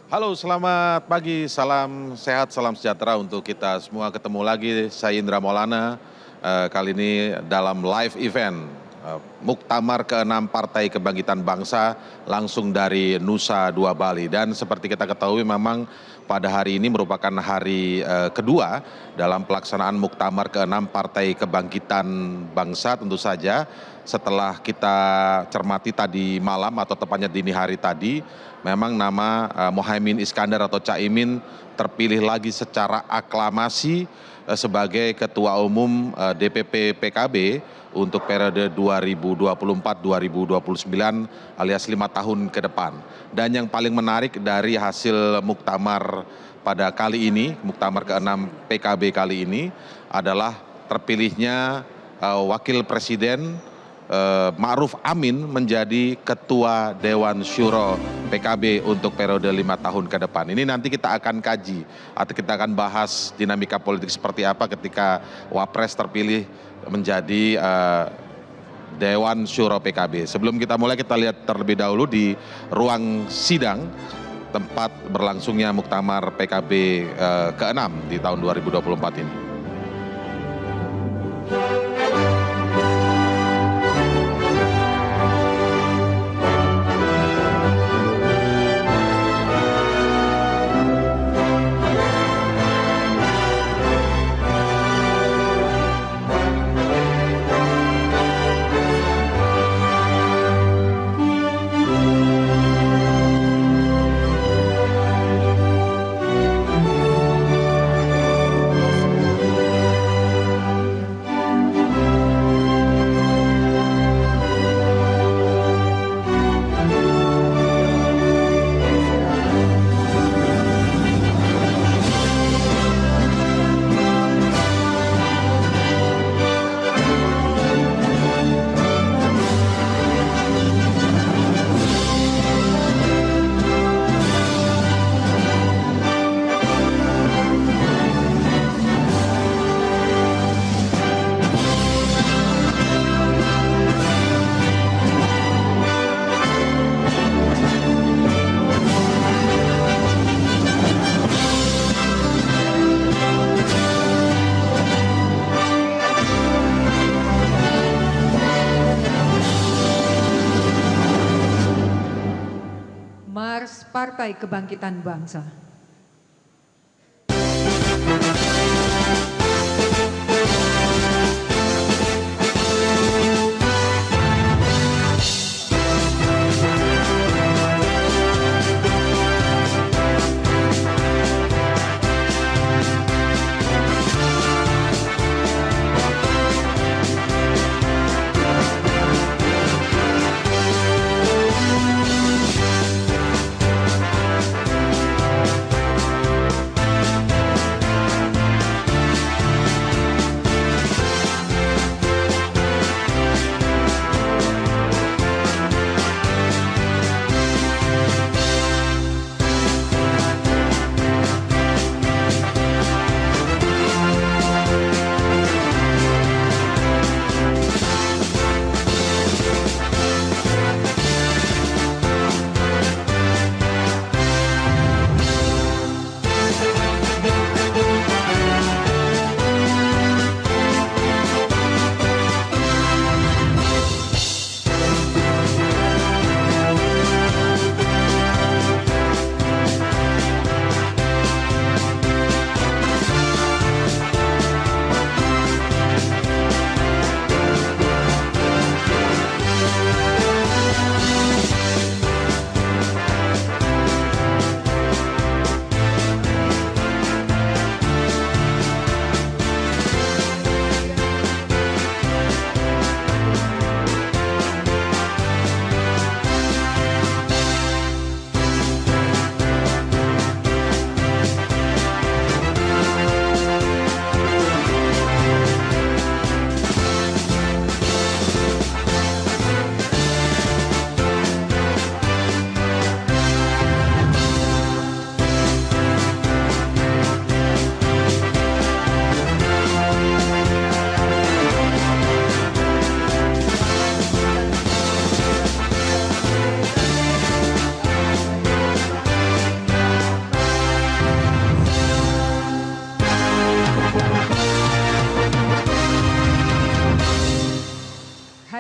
Halo, selamat pagi, salam sehat, salam sejahtera untuk kita semua. Ketemu lagi, saya Indra Maulana. Kali ini dalam live event Muktamar ke-6 Partai Kebangkitan Bangsa langsung dari Nusa Dua Bali. Dan seperti kita ketahui memang pada hari ini merupakan hari kedua dalam pelaksanaan Muktamar ke-6 Partai Kebangkitan Bangsa tentu saja. Setelah kita cermati tadi malam atau tepatnya dini hari tadi, memang nama Mohaimin Iskandar atau Caimin terpilih lagi secara aklamasi sebagai Ketua Umum DPP PKB untuk periode 2024-2029 alias 5 tahun ke depan. Dan yang paling menarik dari hasil muktamar pada kali ini, muktamar ke-6 PKB kali ini adalah terpilihnya Wakil Presiden Ma'ruf Amin menjadi Ketua Dewan Syuro PKB untuk periode 5 tahun ke depan. Ini nanti kita akan kaji atau kita akan bahas dinamika politik seperti apa ketika Wapres terpilih menjadi Dewan Syuro PKB. Sebelum kita mulai, kita lihat terlebih dahulu di ruang sidang tempat berlangsungnya Muktamar PKB ke-6 di tahun 2024 ini. Mars Partai Kebangkitan Bangsa.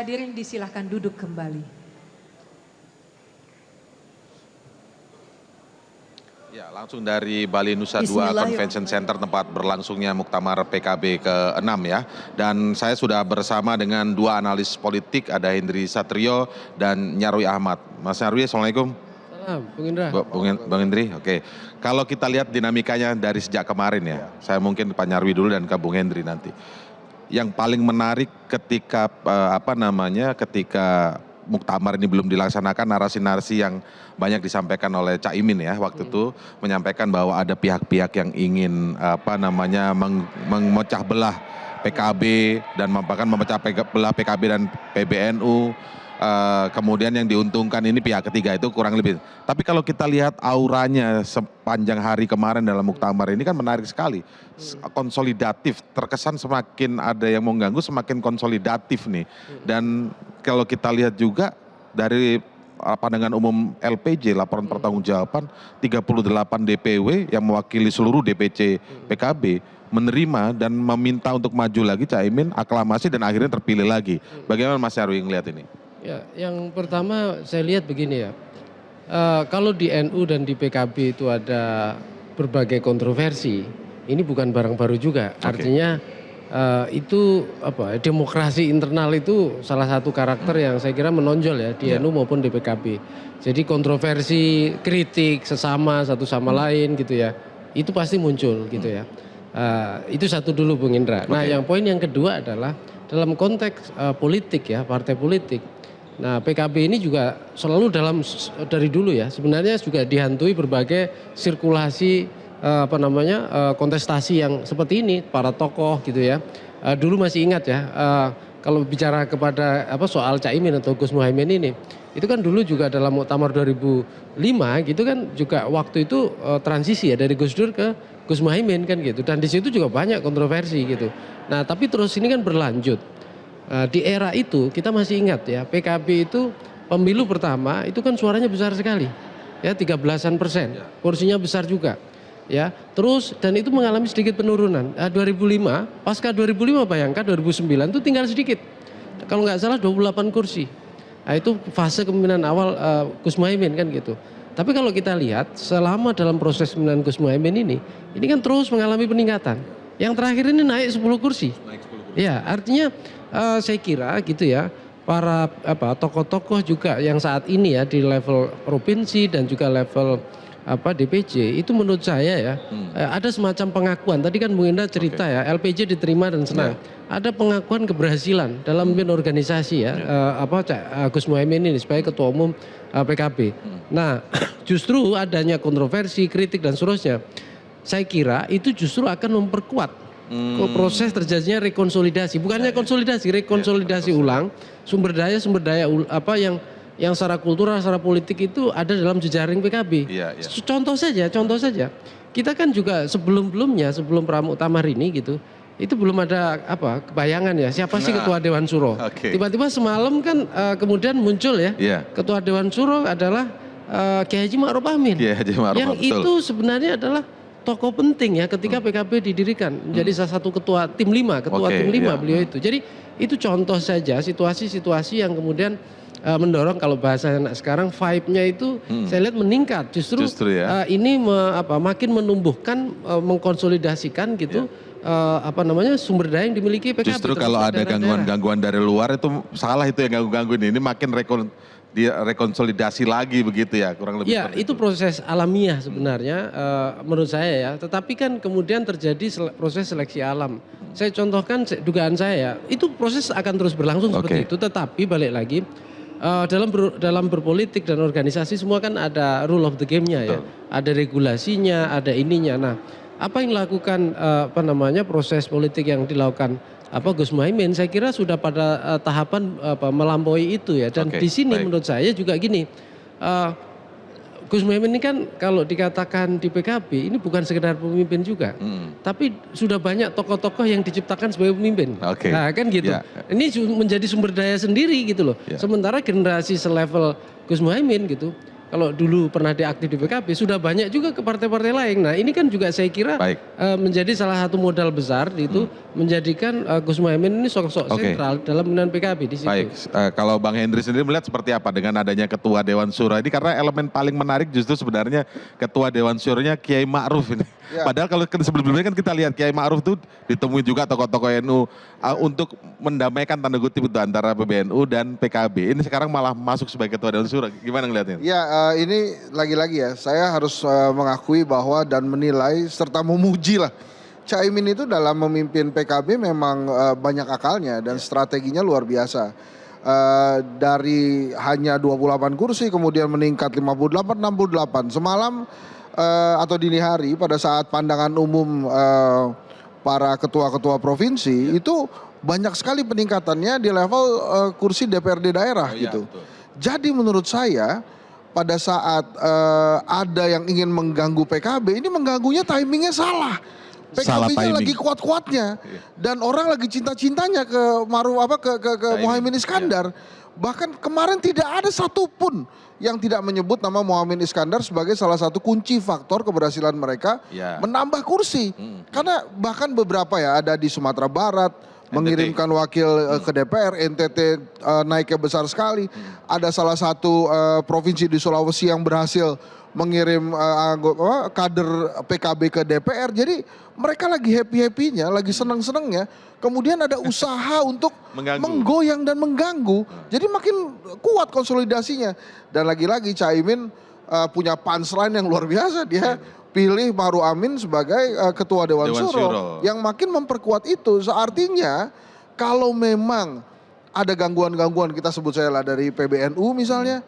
hadirin disilahkan duduk kembali. Ya, langsung dari Bali Nusa Dua Convention Center tempat berlangsungnya Muktamar PKB ke-6 ya. Dan saya sudah bersama dengan dua analis politik, ada Hendri Satrio dan Nyarwi Ahmad. Mas Nyarwi, Assalamualaikum. Salam, Bung Indra. Bang Hendri, oke. Kalau kita lihat dinamikanya dari sejak kemarin ya, saya mungkin Pak Nyarwi dulu dan ke Bung Hendri nanti. Yang paling menarik ketika ketika Muktamar ini belum dilaksanakan, narasi-narasi yang banyak disampaikan oleh Cak Imin ya waktu itu menyampaikan bahwa ada pihak-pihak yang ingin memecah belah PKB dan bahkan memecah belah PKB dan PBNU. Kemudian yang diuntungkan ini pihak ketiga itu kurang lebih. Tapi kalau kita lihat auranya sepanjang hari kemarin dalam Muktamar ini kan menarik sekali. Konsolidatif, terkesan semakin ada yang mau ganggu semakin konsolidatif nih. Dan kalau kita lihat juga dari pandangan umum LPJ, laporan pertanggungjawaban 38 DPW yang mewakili seluruh DPC PKB menerima dan meminta untuk maju lagi Cak Imin, aklamasi dan akhirnya terpilih lagi. Bagaimana Mas Nyarwi ngelihat ini? Ya, yang pertama saya lihat begini ya, kalau di NU dan di PKB itu ada berbagai kontroversi, ini bukan barang baru juga. Artinya itu demokrasi internal itu salah satu karakter yang saya kira menonjol ya di NU maupun di PKB. Jadi kontroversi, kritik sesama satu sama lain gitu ya, itu pasti muncul gitu ya. Itu satu dulu Bung Indra. Nah yang poin yang kedua adalah dalam konteks politik ya, partai politik. Nah PKB ini juga selalu dari dulu ya sebenarnya juga dihantui berbagai sirkulasi kontestasi yang seperti ini, para tokoh gitu ya. Dulu masih ingat ya kalau bicara kepada soal Cak Imin atau Gus Muhaimin ini, itu kan dulu juga dalam Muktamar 2005 gitu kan juga waktu itu transisi ya dari Gus Dur ke Gus Muhaimin kan gitu, dan di situ juga banyak kontroversi gitu. Nah tapi terus ini kan berlanjut. Di era itu kita masih ingat ya PKB itu pemilu pertama itu kan suaranya besar sekali ya 13%, kursinya besar juga ya. Terus dan itu mengalami sedikit penurunan. 2005 pasca 2005 bayangkan 2009 itu tinggal sedikit, kalau nggak salah 28 kursi. Nah itu fase kepemimpinan awal Gus Muhaimin kan gitu. Tapi kalau kita lihat selama dalam proses kepemimpinan Gus Muhaimin ini kan terus mengalami peningkatan. Yang terakhir ini naik 10 kursi. Ya artinya saya kira gitu ya para tokoh-tokoh juga yang saat ini ya di level provinsi dan juga level DPC itu menurut saya ya ada semacam pengakuan. Tadi kan Bung Indra cerita ya LPJ diterima dan senang. Ada pengakuan keberhasilan dalam memimpin organisasi ya Gus Muhaimin ini sebagai ketua umum PKB. Nah justru adanya kontroversi, kritik dan seterusnya, saya kira itu justru akan memperkuat proses terjadinya rekonsolidasi, bukannya konsolidasi, rekonsolidasi ulang sumber daya yang secara kultural, secara politik itu ada dalam jejaring PKB. Contoh saja, kita kan juga sebelum Pramuktamar ini gitu, itu belum ada kebayangan ya siapa sih ketua Dewan Suro. Tiba-tiba semalam kan kemudian muncul ya ketua Dewan Suro adalah Kiai Haji Ma'ruf Amin. Yang itu sebenarnya adalah tokoh penting ya ketika PKB didirikan menjadi salah satu ketua tim 5 beliau itu. Jadi itu contoh saja situasi-situasi yang kemudian mendorong kalau bahasa anak sekarang vibe-nya itu saya lihat meningkat. Justru ini makin menumbuhkan mengkonsolidasikan gitu sumber daya yang dimiliki PKB. Justru kalau ada gangguan-gangguan dari luar itu salah itu yang ganggu-ganggu ini makin rekonsolidasi lagi begitu ya kurang lebih. Ya itu proses alamiah sebenarnya menurut saya ya. Tetapi kan kemudian terjadi proses seleksi alam. Saya contohkan dugaan saya ya itu proses akan terus berlangsung seperti itu. Tetapi balik lagi dalam berpolitik dan organisasi semua kan ada rule of the game-nya ya. Ada regulasinya, ada ininya. Nah apa yang dilakukan proses politik yang dilakukan Gus Muhaimin saya kira sudah pada tahapan melampaui itu ya. Dan di sini menurut saya juga gini, Gus Muhaimin ini kan kalau dikatakan di PKB ini bukan sekedar pemimpin juga, tapi sudah banyak tokoh-tokoh yang diciptakan sebagai pemimpin. Nah kan gitu, ini menjadi sumber daya sendiri gitu loh. Sementara generasi selevel Gus Muhaimin gitu, kalau dulu pernah diaktif di PKB sudah banyak juga ke partai-partai lain. Nah ini kan juga saya kira Baik. menjadi salah satu modal besar itu menjadikan Gus Muhaimin ini sosok Oke. sentral dalam pemilihan PKB di situ. Baik, kalau Bang Hendri sendiri melihat seperti apa dengan adanya Ketua Dewan Syuro ini, karena elemen paling menarik justru sebenarnya Ketua Dewan Syuronya Kiai Ma'ruf ini. Ya. Padahal kalau sebelum-sebelumnya kan kita lihat Kiai Ma'ruf itu ditemui juga tokoh-tokoh NU untuk mendamaikan tanda kutip itu antara PBNU dan PKB. Ini sekarang malah masuk sebagai Ketua Dewan Syuro. Gimana ngelihatnya? Ya, ini lagi-lagi ya, saya harus mengakui bahwa dan menilai serta memuji lah. Caimin itu dalam memimpin PKB memang banyak akalnya dan strateginya luar biasa. Dari hanya 28 kursi kemudian meningkat 58, 68. Semalam atau dini hari pada saat pandangan umum para ketua-ketua provinsi itu banyak sekali peningkatannya di level kursi DPRD daerah iya, gitu. betul. Jadi menurut saya pada saat ada yang ingin mengganggu PKB, ini mengganggunya timingnya salah. Salah PKB-nya timing. lagi kuat-kuatnya dan orang lagi cinta-cintanya ke Muhaimin Iskandar. Bahkan kemarin tidak ada satupun yang tidak menyebut nama Muhaimin Iskandar sebagai salah satu kunci faktor keberhasilan mereka Ya. menambah kursi. Karena bahkan beberapa ya ada di Sumatera Barat mengirimkan wakil ke DPR, NTT naiknya besar sekali. Ada salah satu provinsi di Sulawesi yang berhasil mengirim kader PKB ke DPR. Jadi mereka lagi happy-happynya, lagi seneng-senengnya. Kemudian ada usaha untuk Mengganggu. menggoyang dan mengganggu. Jadi makin kuat konsolidasinya. Dan lagi-lagi Caimin punya punchline yang luar biasa. Dia pilih Ma'ruf Amin sebagai ketua Dewan Syuro yang makin memperkuat itu. Artinya kalau memang ada gangguan-gangguan, kita sebut saya lah dari PBNU misalnya,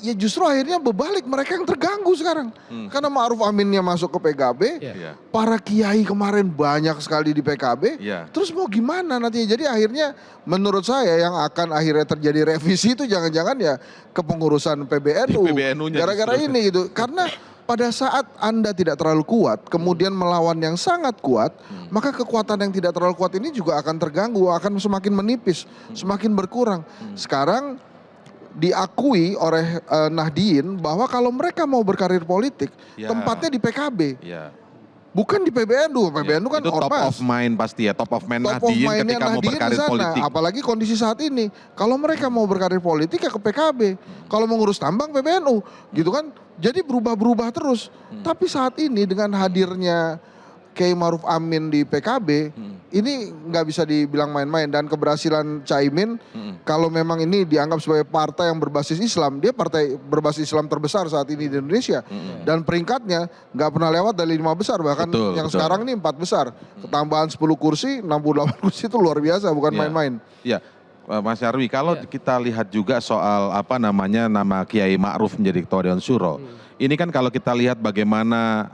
ya justru akhirnya berbalik, mereka yang terganggu sekarang. Karena Ma'ruf Aminnya masuk ke PKB, Iya. para kiai kemarin banyak sekali di PKB, Iya. terus mau gimana nantinya? Jadi akhirnya menurut saya yang akan akhirnya terjadi revisi itu jangan-jangan ya kepengurusan PBNU. Di PBNU-nya Gara-gara justru. ini gitu. Karena pada saat Anda tidak terlalu kuat, kemudian melawan yang sangat kuat, maka kekuatan yang tidak terlalu kuat ini juga akan terganggu, akan semakin menipis, semakin berkurang. Sekarang diakui oleh Nahdien bahwa kalau mereka mau berkarir politik, Ya. tempatnya di PKB, Iya. bukan di PBNU. PBNU kan itu top ormas. of mind pasti ya, top of mind Top of Nahdien mind-nya ketika mau Nahdien berkarir di sana. politik. Apalagi kondisi saat ini. Kalau mereka mau berkarir politik ya ke PKB. Kalau mau ngurus tambang PBNU, gitu kan. Jadi berubah-berubah terus. Tapi saat ini dengan hadirnya Kiai Ma'ruf Amin di PKB, ini nggak bisa dibilang main-main. Dan keberhasilan Caimin, kalau memang ini dianggap sebagai partai yang berbasis Islam, dia partai berbasis Islam terbesar saat ini di Indonesia. Dan peringkatnya nggak pernah lewat dari 5 besar, bahkan Betul, yang betul. sekarang ini 4 besar. Ketambahan 10 kursi, 68 kursi itu luar biasa, bukan Ya. main-main. Ya, Mas Nyarwi, kalau kita lihat juga soal nama Kiai Ma'ruf menjadi Ketua Dewan Syuro. Ini kan kalau kita lihat bagaimana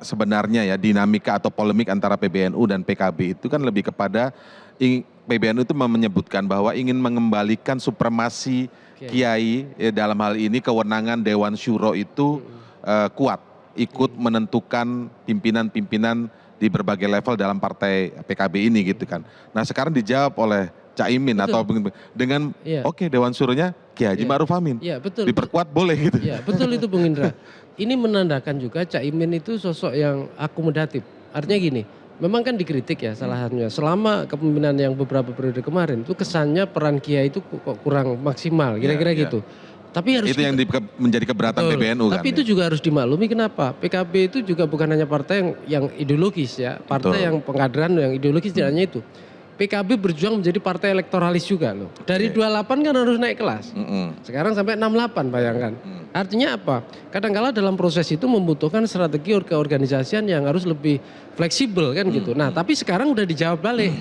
sebenarnya ya dinamika atau polemik antara PBNU dan PKB itu kan lebih kepada PBNU itu menyebutkan bahwa ingin mengembalikan supremasi Kiai dalam hal ini kewenangan Dewan Syuro itu kuat, ikut menentukan pimpinan-pimpinan di berbagai level dalam partai PKB ini gitu kan. Nah sekarang dijawab oleh Caimin atau dengan Iya. oke Dewan Syuronya Kiai Haji Ma'ruf Amin. Iya, betul. Diperkuat boleh gitu. Ya betul itu Bung Indra. Ini menandakan juga Caimin itu sosok yang akomodatif. Artinya gini, memang kan dikritik ya salah satunya. Selama kepemimpinan yang beberapa periode kemarin itu kesannya peran Kiai itu kok kurang maksimal, kira-kira Iya, iya. gitu. Tapi harus Itu yang menjadi keberatan Betul. PBNU kan. Tapi itu juga harus dimaklumi kenapa? PKB itu juga bukan hanya partai yang ideologis ya, partai Betul. yang pengkaderan yang ideologis tidak hanya itu. PKB berjuang menjadi partai elektoralis juga loh. Dari 28 kan harus naik kelas. Sekarang sampai 68 bayangkan. Artinya apa? Kadang-kala dalam proses itu membutuhkan strategi keorganisasian yang harus lebih fleksibel kan gitu. Nah tapi sekarang udah dijawab balik.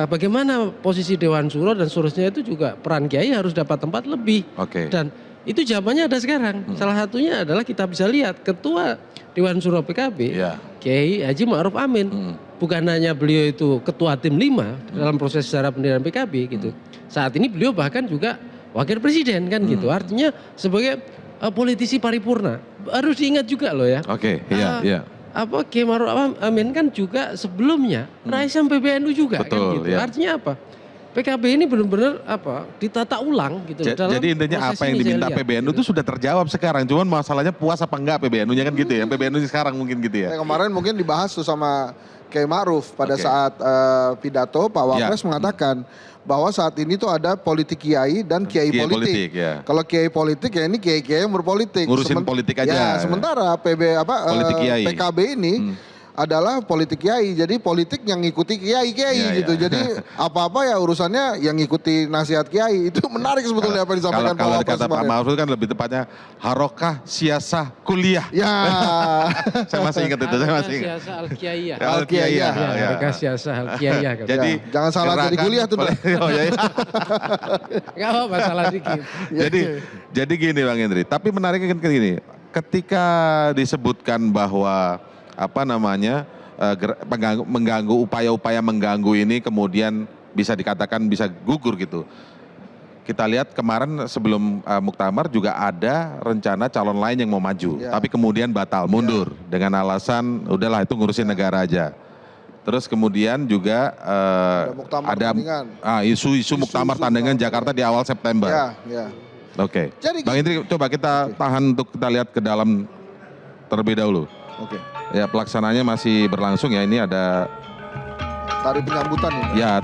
Bagaimana posisi Dewan Syuro dan seterusnya itu juga peran Kiai harus dapat tempat lebih. Oke. Dan itu jawabannya ada sekarang. Salah satunya adalah kita bisa lihat Ketua Dewan Syuro PKB, Iya. Kiai Haji Ma'ruf Amin. Bukan hanya beliau itu ketua tim 5 dalam proses sejarah pendirian PKB gitu. Saat ini beliau bahkan juga wakil presiden kan gitu. Artinya sebagai politisi paripurna. Harus diingat juga loh ya. Oke, iya, iya. Kiai Ma'ruf Amin kan juga sebelumnya raisam PBNU juga kan Betul, gitu. iya. Artinya apa? PKB ini benar-benar ditata ulang gitu loh. Dalam Jadi intinya proses apa yang ini saya diminta lihat, PBNU gitu. itu sudah terjawab sekarang. Cuman masalahnya puas apa enggak PBNU-nya kan gitu ya. PBNU sekarang mungkin gitu ya. Kemarin mungkin dibahas tuh sama Kiai Ma'ruf pada Oke. saat pidato Pak Wapres mengatakan bahwa saat ini tuh ada politik kiai dan kiai Kiai politik. politik, ya. Kalau kiai politik ya ini kiai-kiai yang berpolitik. Ngurusin politik aja. Ya, sementara Politik kiai. PKB ini adalah politik kiai. Jadi politik yang ngikuti kiai-kiai Ya, gitu. ya. Jadi apa-apa ya urusannya yang ngikuti nasihat kiai. Itu menarik sebetulnya apa yang disampaikan Pak Kalau Wapres kata Pak kemarin. Ma'ruf kan lebih tepatnya harokah siasah kuliah. Ya. Saya masih ingat itu, saya masih ingat. Siasa al-kiyaiyah. Al-Kiyaiyah. Al-Kiyaiyah, Ya, ya. mereka siasa al-kiyaiyah. Jadi Jangan salah jadi gerakan kuliah tuh, Dok. Oh iya, iya. Enggak apa-apa, salah dikit. Jadi gini Bang Hendri, tapi menariknya kan gini, ketika disebutkan bahwa mengganggu upaya-upaya mengganggu ini kemudian bisa dikatakan bisa gugur gitu. Kita lihat kemarin sebelum muktamar juga ada rencana calon lain yang mau maju, Ya. tapi kemudian batal mundur dengan alasan udahlah itu ngurusin negara aja. Terus kemudian juga muktamar ada tandingan. isu-isu muktamar tandingan muktamar Jakarta di awal September. Ya, ya. Oke. Jadi- Bang Hendri, coba kita tahan untuk kita lihat ke dalam terlebih dahulu. Oke. Ya, pelaksananya masih berlangsung ya. Ini ada Tari penyambutan ini. ya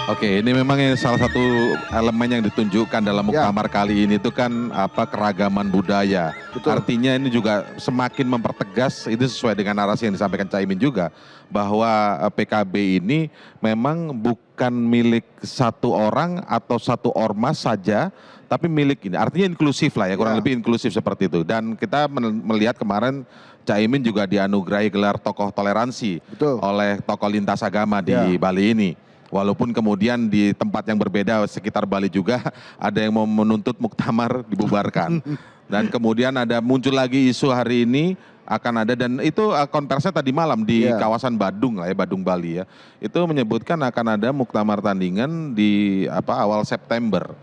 Oke, ini memang salah satu elemen yang ditunjukkan dalam muktamar kali ini itu kan keragaman budaya. Betul. Artinya ini juga semakin mempertegas, itu sesuai dengan narasi yang disampaikan Caimin juga, bahwa PKB ini memang bukan milik satu orang atau satu ormas saja, tapi milik ini. Artinya inklusif lah ya, kurang lebih inklusif seperti itu. Dan kita melihat kemarin Caimin juga dianugerahi gelar tokoh toleransi Betul. oleh tokoh lintas agama di Bali ini. Walaupun kemudian di tempat yang berbeda sekitar Bali juga ada yang mau menuntut muktamar dibubarkan. Dan kemudian muncul lagi isu hari ini akan ada, dan itu konversinya tadi malam di kawasan Badung lah ya, Badung Bali ya. Itu menyebutkan akan ada muktamar tandingan di awal September.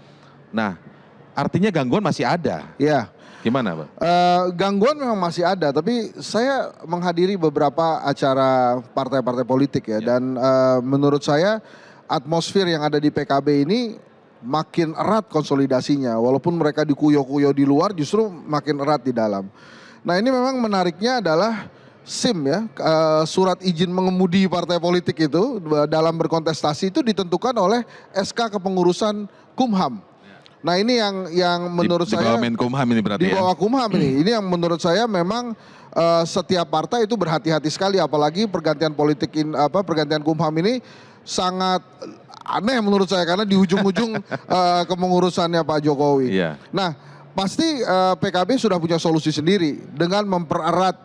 Nah, artinya gangguan masih ada. Iya. Gimana, Pak? Gangguan memang masih ada, tapi saya menghadiri beberapa acara partai-partai politik ya, dan menurut saya atmosfer yang ada di PKB ini makin erat konsolidasinya, walaupun mereka dikuyo-kuyo di luar justru makin erat di dalam. Nah ini memang menariknya adalah SIM ya, surat izin mengemudi partai politik itu dalam berkontestasi itu ditentukan oleh SK Kepengurusan Kumham. Nah ini yang menurut Di saya bawah Menkumham ini berarti di ya? bawah Kumham ini yang menurut saya memang setiap partai itu berhati-hati sekali, apalagi pergantian pergantian Kumham ini sangat aneh menurut saya karena di ujung-ujung kepengurusannya Pak Jokowi. Iya. Nah pasti PKB sudah punya solusi sendiri dengan mempererat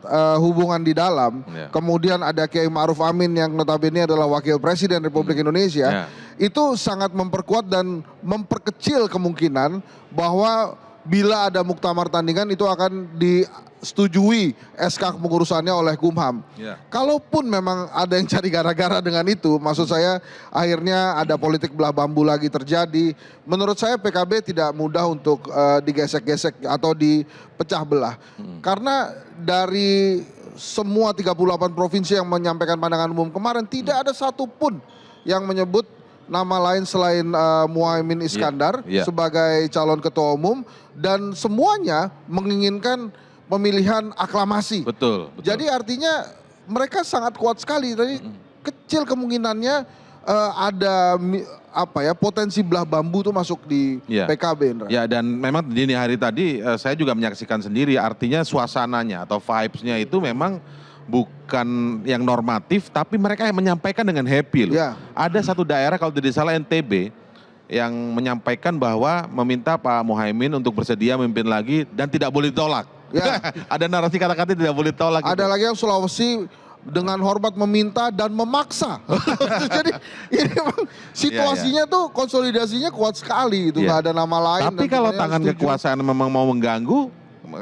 hubungan di dalam. Ya. Kemudian ada Kiai Ma'ruf Amin yang notabene adalah Wakil Presiden Republik Indonesia. Ya. Itu sangat memperkuat dan memperkecil kemungkinan bahwa bila ada muktamar tandingan itu akan disetujui SK kepengurusannya oleh Kumham. Ya. Kalaupun memang ada yang cari gara-gara dengan itu, maksud saya akhirnya ada politik belah bambu lagi terjadi. Menurut saya PKB tidak mudah untuk digesek-gesek atau dipecah belah. Karena dari semua 38 provinsi yang menyampaikan pandangan umum kemarin, tidak ada satupun yang menyebut nama lain selain Muhaimin Iskandar sebagai calon ketua umum, dan semuanya menginginkan pemilihan aklamasi. Betul. Jadi artinya mereka sangat kuat sekali. Tadi kecil kemungkinannya ada potensi belah bambu tuh masuk di PKB. Indra. Ya, dan memang dini hari tadi saya juga menyaksikan sendiri, artinya suasananya atau vibes-nya itu memang bukan yang normatif, tapi mereka yang menyampaikan dengan happy loh. Ya. Ada satu daerah kalau tidak salah NTB yang menyampaikan bahwa meminta Pak Muhaimin untuk bersedia memimpin lagi dan tidak boleh ditolak. Ya. Ada narasi kata-kata tidak boleh ditolak. Ada lagi yang Sulawesi dengan hormat meminta dan memaksa. Jadi ini memang situasinya tuh konsolidasinya kuat sekali itu, nggak ada nama lain. Tapi kalau tangan kekuasaan memang mau mengganggu,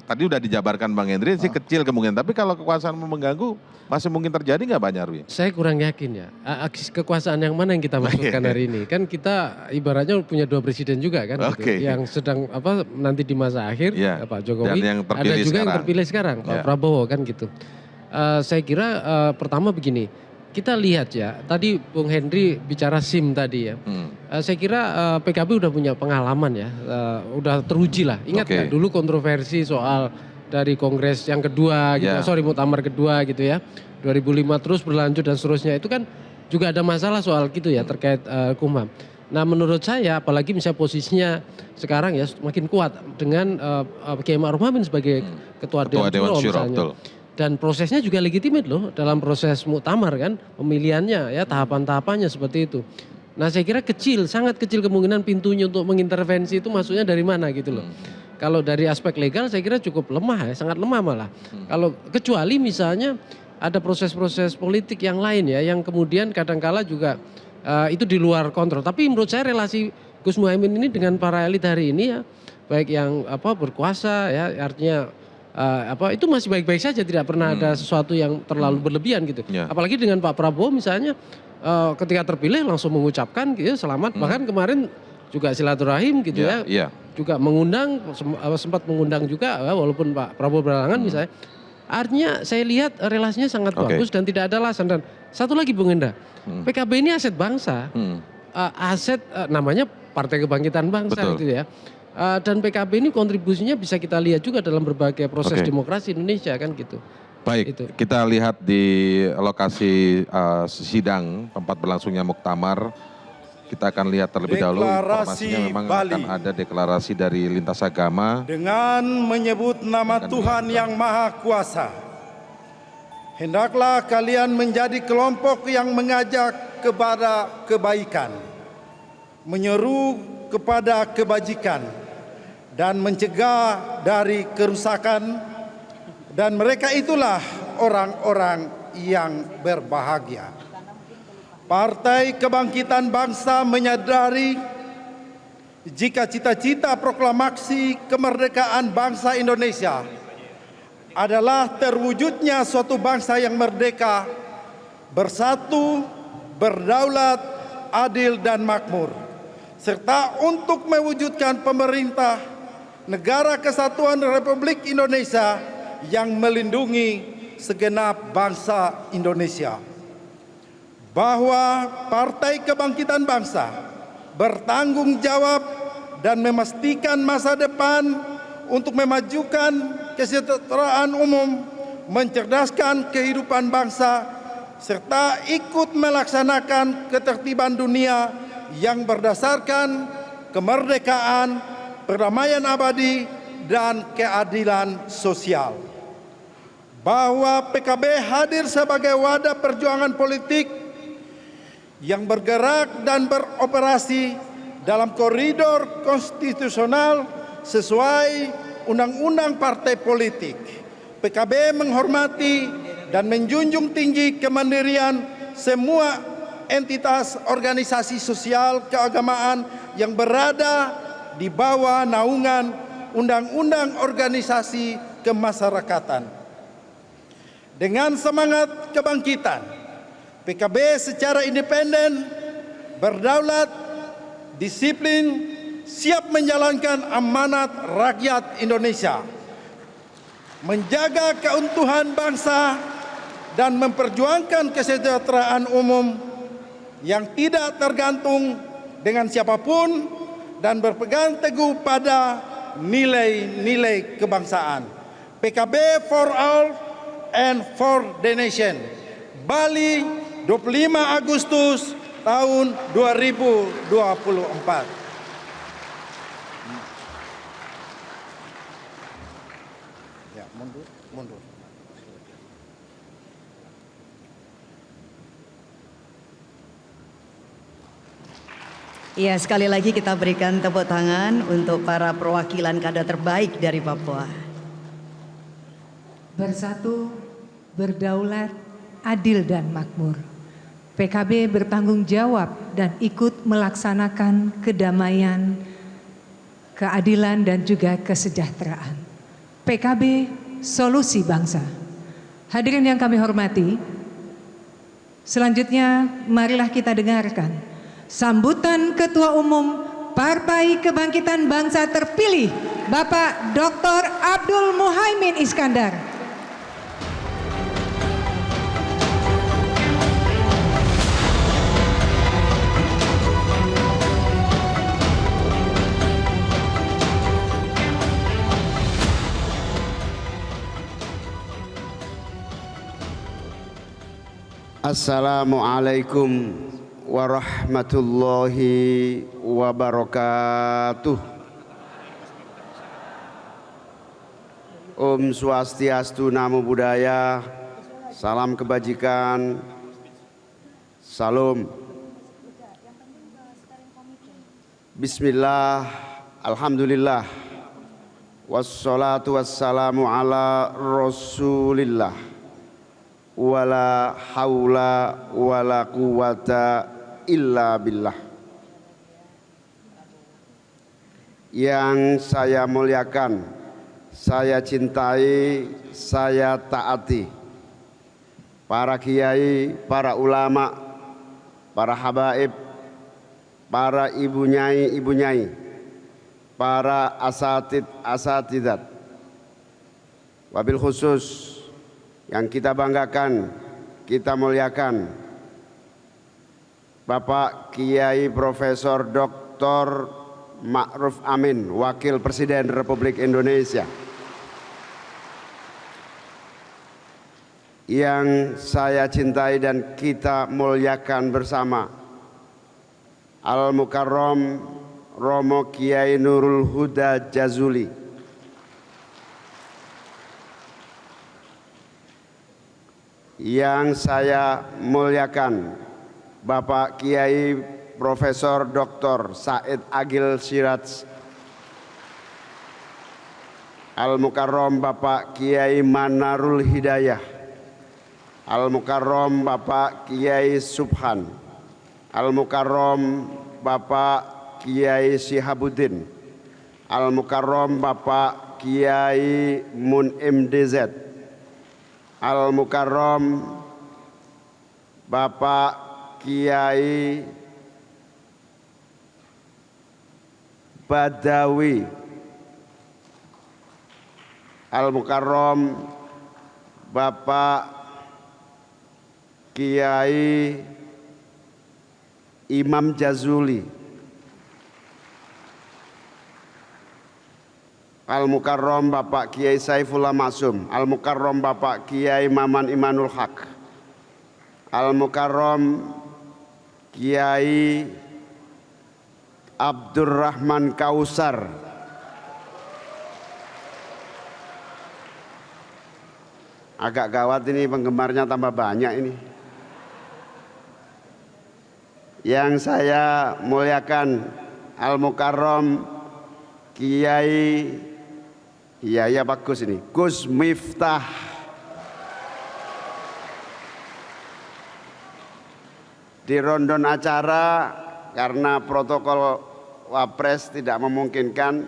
tadi udah dijabarkan Bang Hendri sih kecil kemungkinan. Tapi kalau kekuasaan mau mengganggu, masih mungkin terjadi nggak Pak Nyarwi? Saya kurang yakin ya. Kekuasaan yang mana yang kita maksudkan hari ini? Kan kita ibaratnya punya dua presiden juga kan, gitu, yang sedang nanti di masa akhir Pak Jokowi. Dan yang ada juga yang terpilih sekarang Pak Prabowo kan gitu. Saya kira pertama begini. Kita lihat ya, tadi Bung Hendri bicara SIM tadi ya. Saya kira PKB udah punya pengalaman ya, udah teruji lah. Ingat nggak dulu kontroversi soal dari Kongres yang kedua, gitu, Muktamar kedua gitu ya. 2005 terus berlanjut dan seterusnya, itu kan juga ada masalah soal gitu ya terkait Kumham. Nah menurut saya apalagi misalnya posisinya sekarang ya makin kuat dengan Kiai Ma'ruf Amin sebagai Ketua Dewan Syuro misalnya. Dan prosesnya juga legitimate loh dalam proses muktamar kan, pemilihannya ya tahapan-tahapannya seperti itu. Nah saya kira sangat kecil kemungkinan pintunya untuk mengintervensi itu masuknya dari mana gitu loh. Kalau dari aspek legal saya kira cukup lemah ya, sangat lemah malah. Kalau kecuali misalnya ada proses-proses politik yang lain ya, yang kemudian kadangkala juga itu di luar kontrol. Tapi menurut saya relasi Gus Muhaimin ini dengan para elit hari ini ya, baik yang berkuasa ya, artinya itu masih baik-baik saja, tidak pernah ada sesuatu yang terlalu berlebihan gitu. Apalagi dengan Pak Prabowo misalnya ketika terpilih langsung mengucapkan gitu, selamat, bahkan kemarin juga silaturahim gitu ya. Juga mengundang, sempat mengundang juga walaupun Pak Prabowo berhalangan misalnya. Artinya saya lihat relasinya sangat bagus dan tidak ada alasan. Dan satu lagi Bung Hendra, PKB ini aset bangsa. Aset namanya Partai Kebangkitan Bangsa gitu ya. Dan PKB ini kontribusinya bisa kita lihat juga dalam berbagai proses demokrasi Indonesia kan gitu. Baik, kita lihat di lokasi sidang tempat berlangsungnya muktamar. Kita akan lihat terlebih dahulu informasinya memang akan ada deklarasi dari lintas agama. Dengan menyebut nama Tuhan yang Maha Kuasa, hendaklah kalian menjadi kelompok yang mengajak kepada kebaikan, menyeru kepada kebajikan, dan mencegah dari kerusakan, dan mereka itulah orang-orang yang berbahagia. Partai Kebangkitan Bangsa menyadari jika cita-cita proklamasi kemerdekaan bangsa Indonesia adalah terwujudnya suatu bangsa yang merdeka, bersatu, berdaulat, adil dan makmur, serta untuk mewujudkan pemerintah Negara Kesatuan Republik Indonesia yang melindungi segenap bangsa Indonesia. Bahwa Partai Kebangkitan Bangsa bertanggung jawab dan memastikan masa depan untuk memajukan kesejahteraan umum, mencerdaskan kehidupan bangsa, serta ikut melaksanakan ketertiban dunia yang berdasarkan kemerdekaan, perdamaian abadi, dan keadilan sosial. Bahwa PKB hadir sebagai wadah perjuangan politik yang bergerak dan beroperasi dalam koridor konstitusional sesuai Undang-Undang Partai Politik. PKB menghormati dan menjunjung tinggi kemandirian semua entitas organisasi sosial keagamaan yang berada di bawah naungan Undang-Undang Organisasi Kemasyarakatan. Dengan semangat kebangkitan, PKB secara independen, berdaulat, disiplin, siap menjalankan amanat rakyat Indonesia, menjaga keutuhan bangsa dan memperjuangkan kesejahteraan umum yang tidak tergantung dengan siapapun dan berpegang teguh pada nilai-nilai kebangsaan. PKB for all and for the nation. Bali, 25 Agustus tahun 2024. Mundur. Ya, sekali lagi kita berikan tepuk tangan untuk para perwakilan kader terbaik dari Papua. Bersatu, berdaulat, adil dan makmur. PKB bertanggung jawab dan ikut melaksanakan kedamaian, keadilan dan juga kesejahteraan. PKB solusi bangsa. Hadirin yang kami hormati, selanjutnya marilah kita dengarkan sambutan Ketua Umum Partai Kebangkitan Bangsa terpilih, Bapak Dr. Abdul Muhaimin Iskandar. Assalamualaikum warahmatullahi wabarakatuh. Om Swastiastu, Namo Buddhaya, salam kebajikan, salam. Bismillah, alhamdulillah, wassalatu wassalamu ala rasulillah. Wala haula wala quwata illa billah. Yang saya muliakan, saya cintai, saya taati para kiai, para ulama, para habaib, para ibu nyai, para asatidat, wabil khusus yang kita banggakan, kita muliakan, Bapak Kiai Profesor Dr. Ma'ruf Amin, Wakil Presiden Republik Indonesia. Yang saya cintai dan kita muliakan bersama, Al-Mukarram Romo Kiai Nurul Huda Jazuli. Yang saya muliakan, Bapak Kiai Profesor Dr. Said Agil Siraj. Al-Mukarram Bapak Kiai Manarul Hidayah. Al-Mukarram Bapak Kiai Subhan. Al-Mukarram Bapak Kiai Sihabuddin. Al-Mukarram Bapak Kiai Munim DZ. Al-Mukarram Bapak Kiai Badawi. Al-Mukarram Bapak Kiai Imam Jazuli. Al-Mukarram Bapak Kiai Saifullah Maksum. Al-Mukarram Bapak Kiai Maman Imanul Haq. Al-Mukarram Kiai Abdurrahman Kausar. Agak gawat ini, penggemarnya tambah banyak ini. Yang saya muliakan, Al-Mukarram Kiai, iya bagus ini, Gus Miftah. Di rondon acara karena protokol Wapres tidak memungkinkan,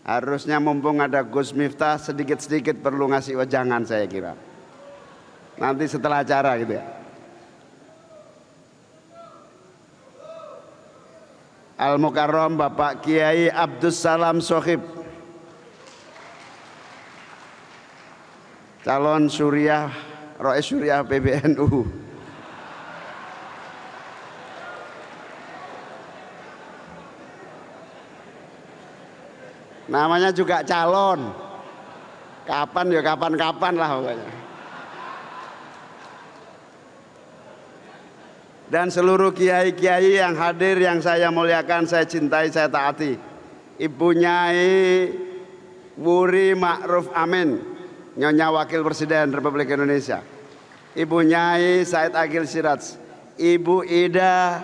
harusnya mumpung ada Gus Miftah sedikit-sedikit perlu ngasih wejangan saya kira. Nanti setelah acara gitu ya. Al-Mukarram Bapak Kiai Abdus Salam Sohib, calon Suriah, Rois Suriah PBNU. Namanya juga calon, kapan ya kapan-kapan lah pokoknya. Dan seluruh kiai-kiai yang hadir yang saya muliakan, saya cintai, saya taati. Ibu Nyai Wuri Ma'ruf Amin, Nyonya Wakil Presiden Republik Indonesia. Ibu Nyai Said Agil Siraj, Ibu Ida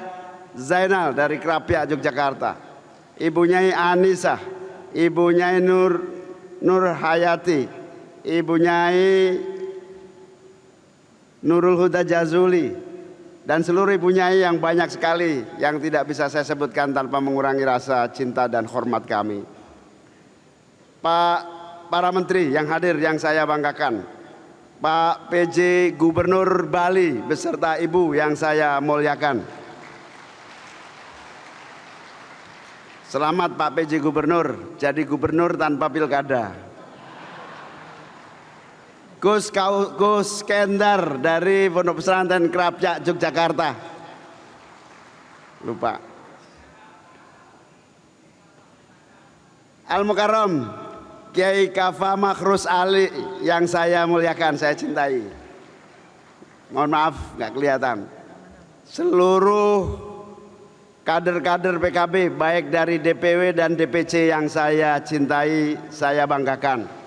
Zainal dari Krapyak Yogyakarta, Ibu Nyai Anisah, Ibu Nyai Nur Hayati, Ibu Nyai Nurul Huda Jazuli, dan seluruh ibu nyai yang banyak sekali yang tidak bisa saya sebutkan tanpa mengurangi rasa cinta dan hormat kami. Para menteri yang hadir yang saya banggakan, Pak PJ Gubernur Bali beserta ibu yang saya muliakan. Selamat Pak PJ Gubernur, jadi gubernur tanpa pilkada. Gus Kendar dari Pondok Pesantren Krapyak Yogyakarta. Lupa. Al-Mukarram Kiai Kafa Makhrus Ali yang saya muliakan, saya cintai. Mohon maaf nggak kelihatan. Seluruh kader-kader PKB baik dari DPW dan DPC yang saya cintai, saya banggakan.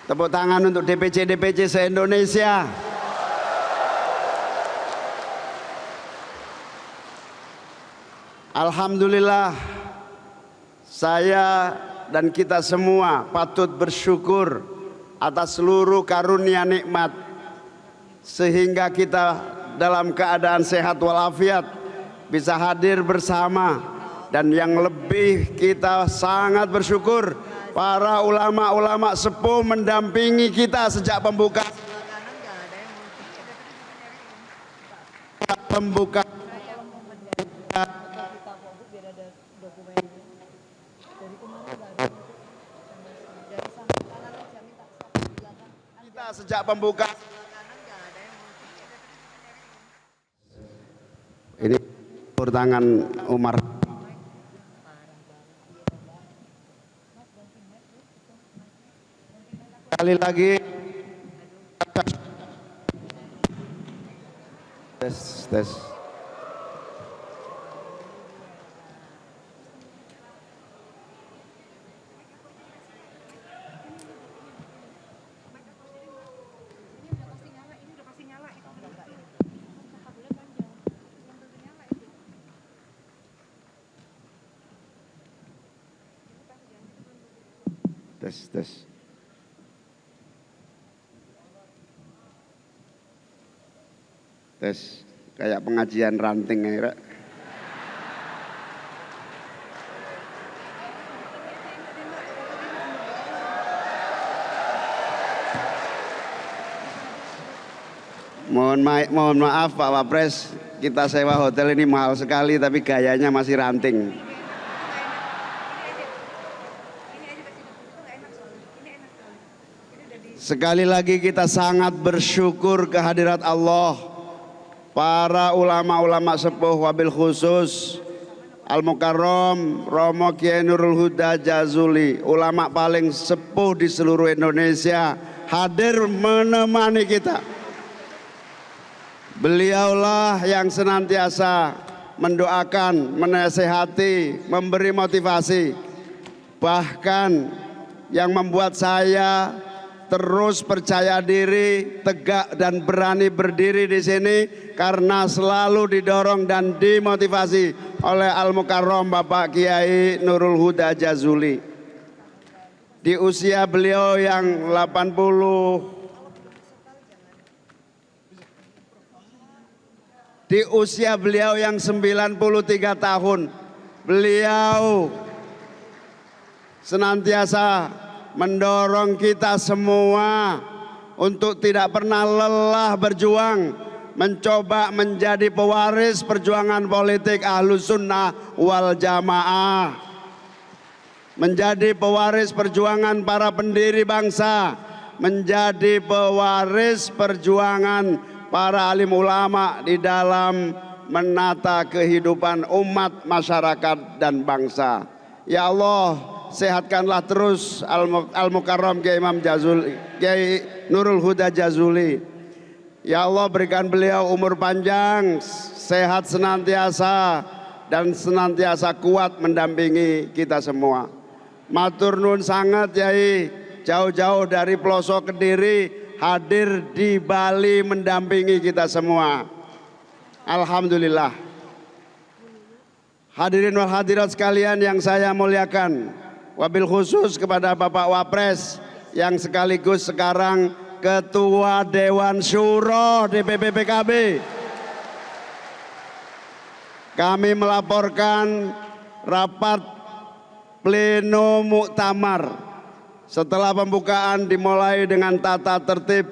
Tepuk tangan untuk DPC-DPC se-Indonesia. Alhamdulillah, saya dan kita semua patut bersyukur atas seluruh karunia nikmat sehingga kita dalam keadaan sehat walafiat bisa hadir bersama, dan yang lebih kita sangat bersyukur para ulama-ulama sepuh mendampingi kita sejak pembukaan kita sejak pembukaan. Ini tangan Umar. Sekali lagi tes. Tes kayak pengajian ranting ya. Mohon maaf Pak Wapres, kita sewa hotel ini mahal sekali tapi gayanya masih ranting. Sekali lagi kita sangat bersyukur kehadirat Allah. Para ulama-ulama sepuh wabil khusus Al-Mukarram Romo Kiai Nurul Huda Jazuli, ulama paling sepuh di seluruh Indonesia, hadir menemani kita. Beliaulah yang senantiasa mendoakan, menasehati, memberi motivasi, bahkan yang membuat saya terus percaya diri, tegak dan berani berdiri di sini karena selalu didorong dan dimotivasi oleh Al-Mukarram Bapak Kiai Nurul Huda Jazuli. Di usia beliau yang 93 tahun, beliau senantiasa mendorong kita semua untuk tidak pernah lelah berjuang, mencoba menjadi pewaris perjuangan politik Ahlus Sunnah wal Jamaah, menjadi pewaris perjuangan para pendiri bangsa, menjadi pewaris perjuangan para alim ulama di dalam menata kehidupan umat, masyarakat, dan bangsa. Ya Allah, sehatkanlah terus Al-Mukarram Kiai Imam Jazuli, Kiai Nurul Huda Jazuli. Ya Allah, berikan beliau umur panjang, sehat senantiasa, dan senantiasa kuat mendampingi kita semua. Matur nuwun sangat Yai, jauh-jauh dari pelosok Kediri hadir di Bali mendampingi kita semua. Alhamdulillah. Hadirin wal hadirat sekalian yang saya muliakan, wabil khusus kepada Bapak Wapres yang sekaligus sekarang Ketua Dewan Syuro DPP PKB. Kami melaporkan rapat pleno muktamar setelah pembukaan dimulai dengan tata tertib,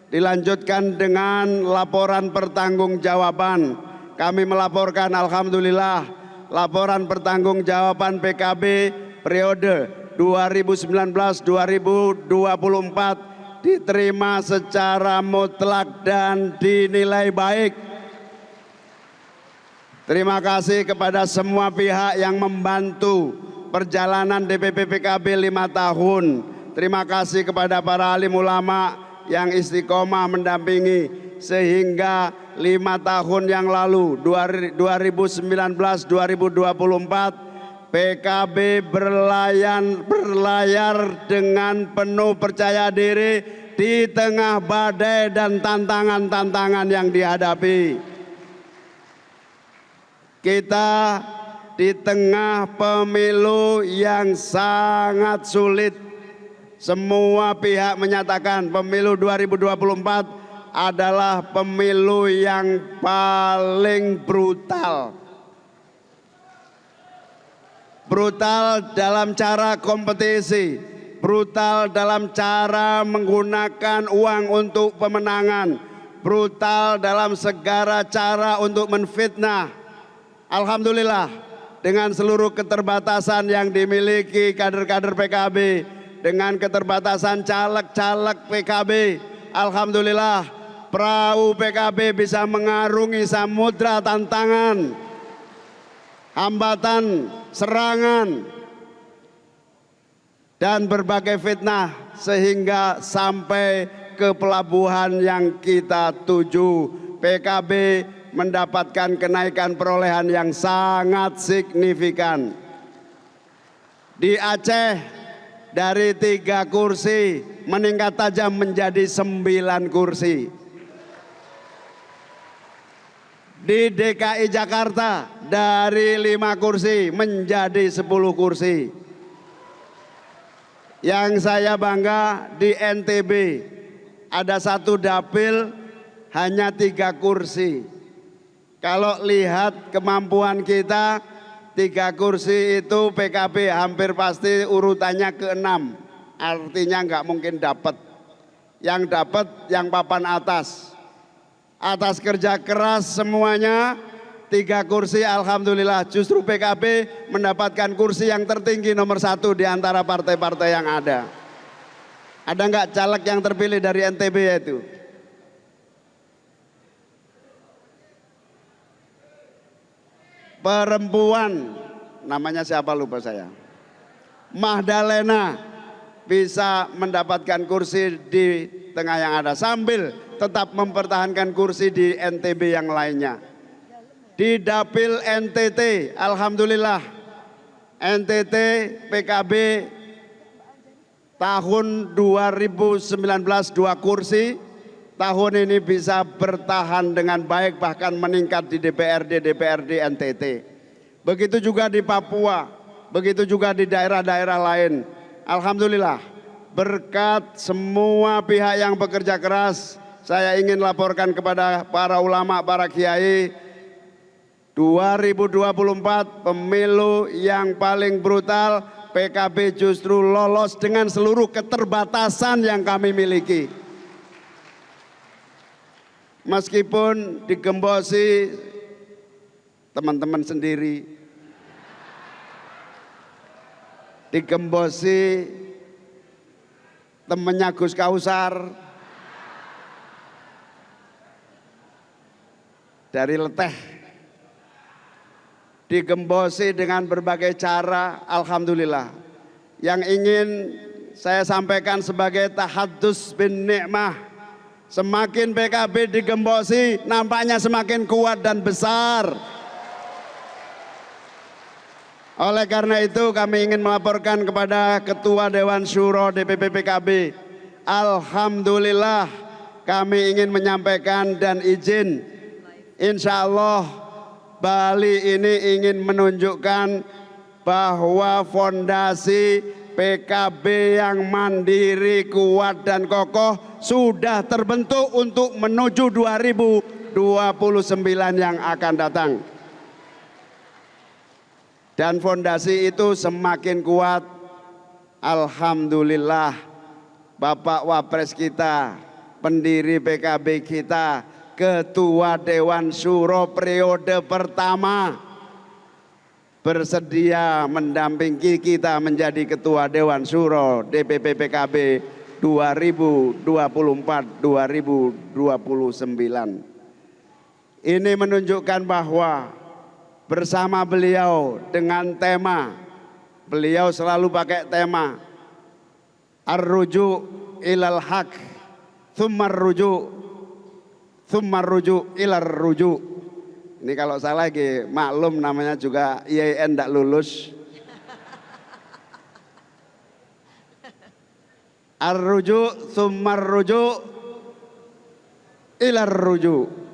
dilanjutkan dengan laporan pertanggungjawaban. Kami melaporkan alhamdulillah laporan pertanggungjawaban PKB periode 2019-2024 diterima secara mutlak dan dinilai baik. Terima kasih kepada semua pihak yang membantu perjalanan DPP PKB 5 tahun. Terima kasih kepada para alim ulama yang istiqomah mendampingi sehingga 5 tahun yang lalu 2019-2024 PKB berlayar dengan penuh percaya diri di tengah badai dan tantangan-tantangan yang dihadapi. Kita di tengah pemilu yang sangat sulit. Semua pihak menyatakan pemilu 2024 adalah pemilu yang paling brutal. Brutal dalam cara kompetisi, brutal dalam cara menggunakan uang untuk pemenangan, brutal dalam segala cara untuk menfitnah. Alhamdulillah, dengan seluruh keterbatasan yang dimiliki kader-kader PKB, dengan keterbatasan caleg-caleg PKB, alhamdulillah perahu PKB bisa mengarungi samudra tantangan, hambatan, serangan, dan berbagai fitnah sehingga sampai ke pelabuhan yang kita tuju. PKB mendapatkan kenaikan perolehan yang sangat signifikan. Di Aceh dari 3 kursi meningkat tajam menjadi 9 kursi. Di DKI Jakarta dari 5 kursi menjadi 10 kursi. Yang saya bangga di NTB ada 1 dapil hanya 3 kursi. Kalau lihat kemampuan kita, 3 kursi itu PKB hampir pasti urutannya ke-6. Artinya nggak mungkin dapat. Yang dapat yang papan atas. Atas kerja keras semuanya, 3 kursi alhamdulillah. Justru PKB mendapatkan kursi yang tertinggi nomor 1 di antara partai-partai yang ada. Ada nggak caleg yang terpilih dari NTB itu? Perempuan, namanya siapa lupa saya, Mahdalena bisa mendapatkan kursi di tengah yang ada sambil tetap mempertahankan kursi di NTB yang lainnya. Di dapil NTT, alhamdulillah NTT PKB tahun 2019 2 kursi, tahun ini bisa bertahan dengan baik bahkan meningkat di DPRD NTT. begitu juga di Papua, begitu juga di daerah-daerah lain. Alhamdulillah, berkat semua pihak yang bekerja keras, saya ingin laporkan kepada para ulama, para kiai, 2024 pemilu yang paling brutal, PKB justru lolos dengan seluruh keterbatasan yang kami miliki. Meskipun digembosi teman-teman sendiri, digembosi temennya Gus Kausar, dari leteh, digembosi dengan berbagai cara. Alhamdulillah, yang ingin saya sampaikan sebagai tahaddus bin nikmah, semakin PKB digembosi, nampaknya semakin kuat dan besar. Oleh karena itu kami ingin melaporkan kepada Ketua Dewan Syuro DPP PKB, alhamdulillah kami ingin menyampaikan dan izin, insya Allah Bali ini ingin menunjukkan bahwa fondasi PKB yang mandiri, kuat dan kokoh sudah terbentuk untuk menuju 2029 yang akan datang. Dan fondasi itu semakin kuat, alhamdulillah Bapak Wapres kita, pendiri PKB kita, Ketua Dewan Syuro periode pertama, bersedia mendampingi kita menjadi Ketua Dewan Syuro DPP PKB 2024-2029. Ini menunjukkan bahwa bersama beliau dengan tema, beliau selalu pakai tema ar-ruju' ilal haq, thummar ruju' ilar ruju'. Ini kalau salah lagi maklum, namanya juga IAIN tidak lulus. Ar-ruju' thummar ruju' ilar ruju'.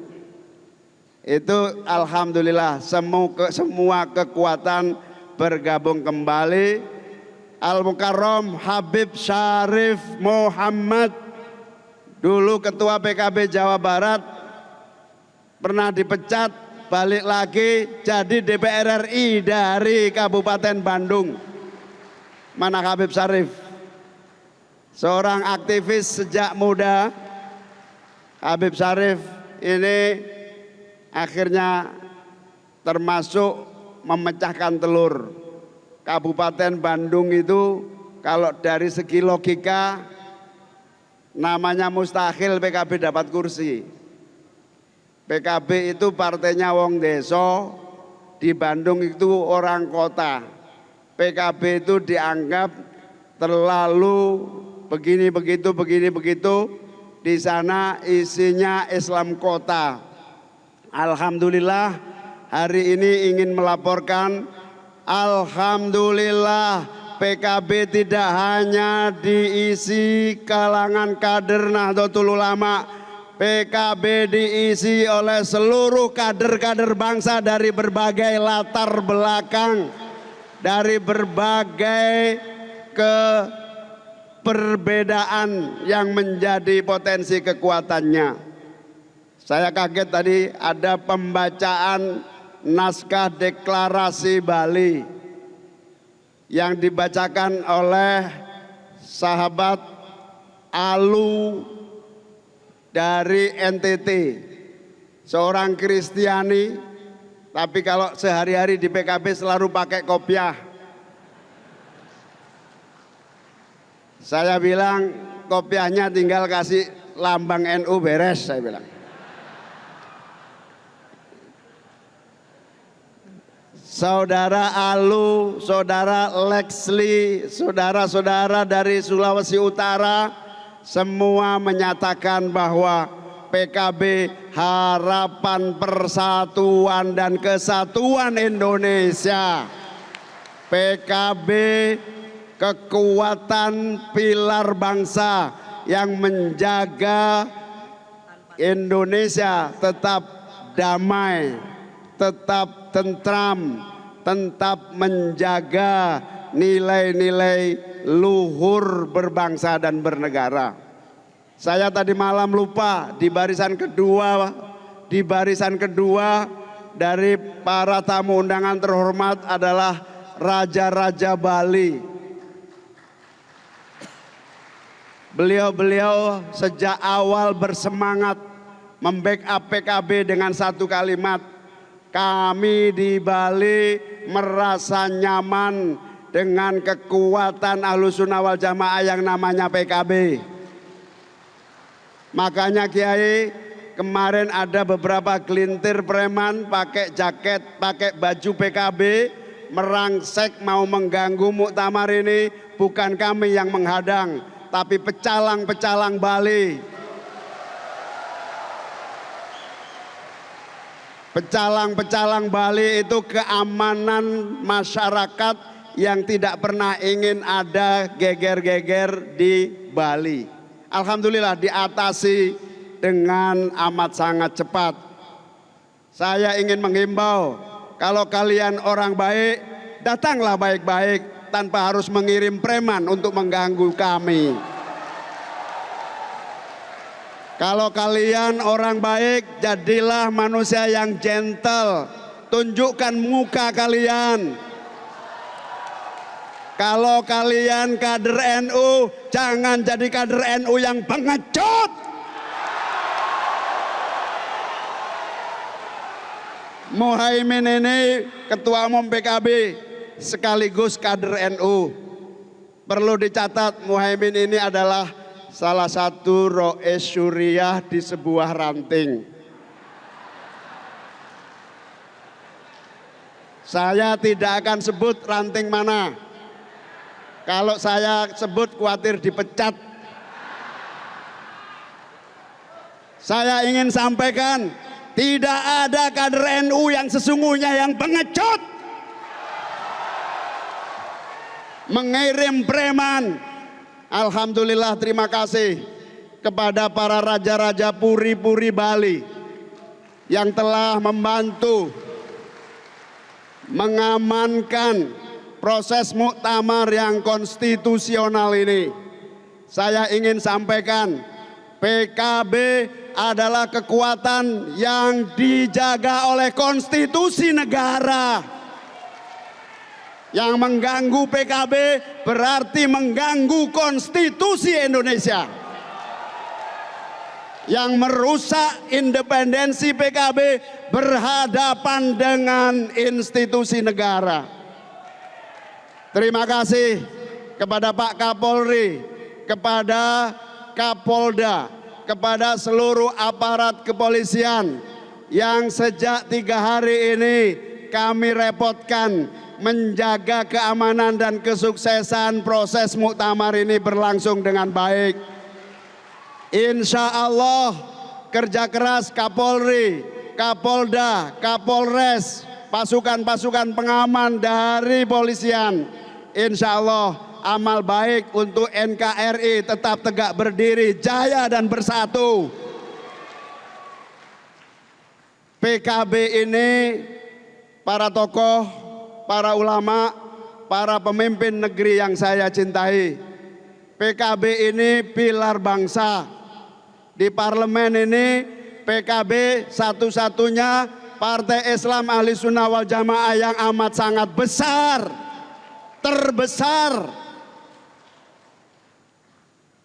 Itu alhamdulillah semua kekuatan bergabung kembali. Al-Mukarram Habib Syarif Muhammad, dulu Ketua PKB Jawa Barat, pernah dipecat, balik lagi jadi DPR RI dari Kabupaten Bandung. Mana Habib Syarif? Seorang aktivis sejak muda. Habib Syarif ini akhirnya termasuk memecahkan telur. Kabupaten Bandung itu kalau dari segi logika namanya mustahil PKB dapat kursi. PKB itu partainya wong deso, di Bandung itu orang kota. PKB itu dianggap terlalu begini begitu, di sana isinya Islam kota. Alhamdulillah hari ini ingin melaporkan, alhamdulillah PKB tidak hanya diisi kalangan kader Nahdlatul Ulama, PKB diisi oleh seluruh kader-kader bangsa dari berbagai latar belakang, dari berbagai perbedaan yang menjadi potensi kekuatannya. Saya kaget tadi ada pembacaan naskah deklarasi Bali yang dibacakan oleh sahabat Alu dari NTT, seorang Kristiani, tapi kalau sehari-hari di PKB selalu pakai kopiah. Saya bilang kopiahnya tinggal kasih lambang NU beres, saya bilang. Saudara Alu, saudara Lexli, saudara-saudara dari Sulawesi Utara, semua menyatakan bahwa PKB harapan persatuan dan kesatuan Indonesia. PKB kekuatan pilar bangsa yang menjaga Indonesia tetap damai, tetap tentram, tetap menjaga nilai-nilai luhur berbangsa dan bernegara. Saya tadi malam lupa di barisan kedua dari para tamu undangan terhormat adalah Raja-Raja Bali. Beliau sejak awal bersemangat membackup PKB dengan satu kalimat, kami di Bali merasa nyaman dengan kekuatan Ahlussunnah wal Jamaah yang namanya PKB. Makanya Kiai, kemarin ada beberapa gelintir preman pakai jaket, pakai baju PKB, merangsek mau mengganggu muktamar ini. Bukan kami yang menghadang, tapi pecalang-pecalang Bali. Pecalang-pecalang Bali itu keamanan masyarakat yang tidak pernah ingin ada geger-geger di Bali. Alhamdulillah diatasi dengan amat sangat cepat. Saya ingin menghimbau, kalau kalian orang baik, datanglah baik-baik tanpa harus mengirim preman untuk mengganggu kami. Kalau kalian orang baik, jadilah manusia yang gentle, tunjukkan muka kalian. Kalau kalian kader NU, jangan jadi kader NU yang pengecut. Muhaimin ini ketua umum PKB sekaligus kader NU. Perlu dicatat, Muhaimin ini adalah salah satu rois syuriah di sebuah ranting. Saya tidak akan sebut ranting mana. Kalau saya sebut khawatir dipecat. Saya ingin sampaikan, tidak ada kader NU yang sesungguhnya yang pengecut, mengirim preman. Alhamdulillah, terima kasih kepada para raja-raja puri-puri Bali yang telah membantu mengamankan proses muktamar yang konstitusional ini. Saya ingin sampaikan, PKB adalah kekuatan yang dijaga oleh konstitusi negara. Yang mengganggu PKB berarti mengganggu konstitusi Indonesia. Yang merusak independensi PKB berhadapan dengan institusi negara. Terima kasih kepada Pak Kapolri, kepada Kapolda, kepada seluruh aparat kepolisian yang sejak 3 hari ini kami repotkan menjaga keamanan dan kesuksesan proses muktamar ini berlangsung dengan baik. Insya Allah kerja keras Kapolri, Kapolda, Kapolres, pasukan-pasukan pengaman dari polisian, insya Allah amal baik untuk NKRI tetap tegak berdiri, jaya dan bersatu. PKB ini, para tokoh, para ulama, para pemimpin negeri yang saya cintai, PKB ini pilar bangsa. Di parlemen ini PKB satu-satunya partai Islam Ahlussunnah wal Jamaah yang amat sangat besar, terbesar.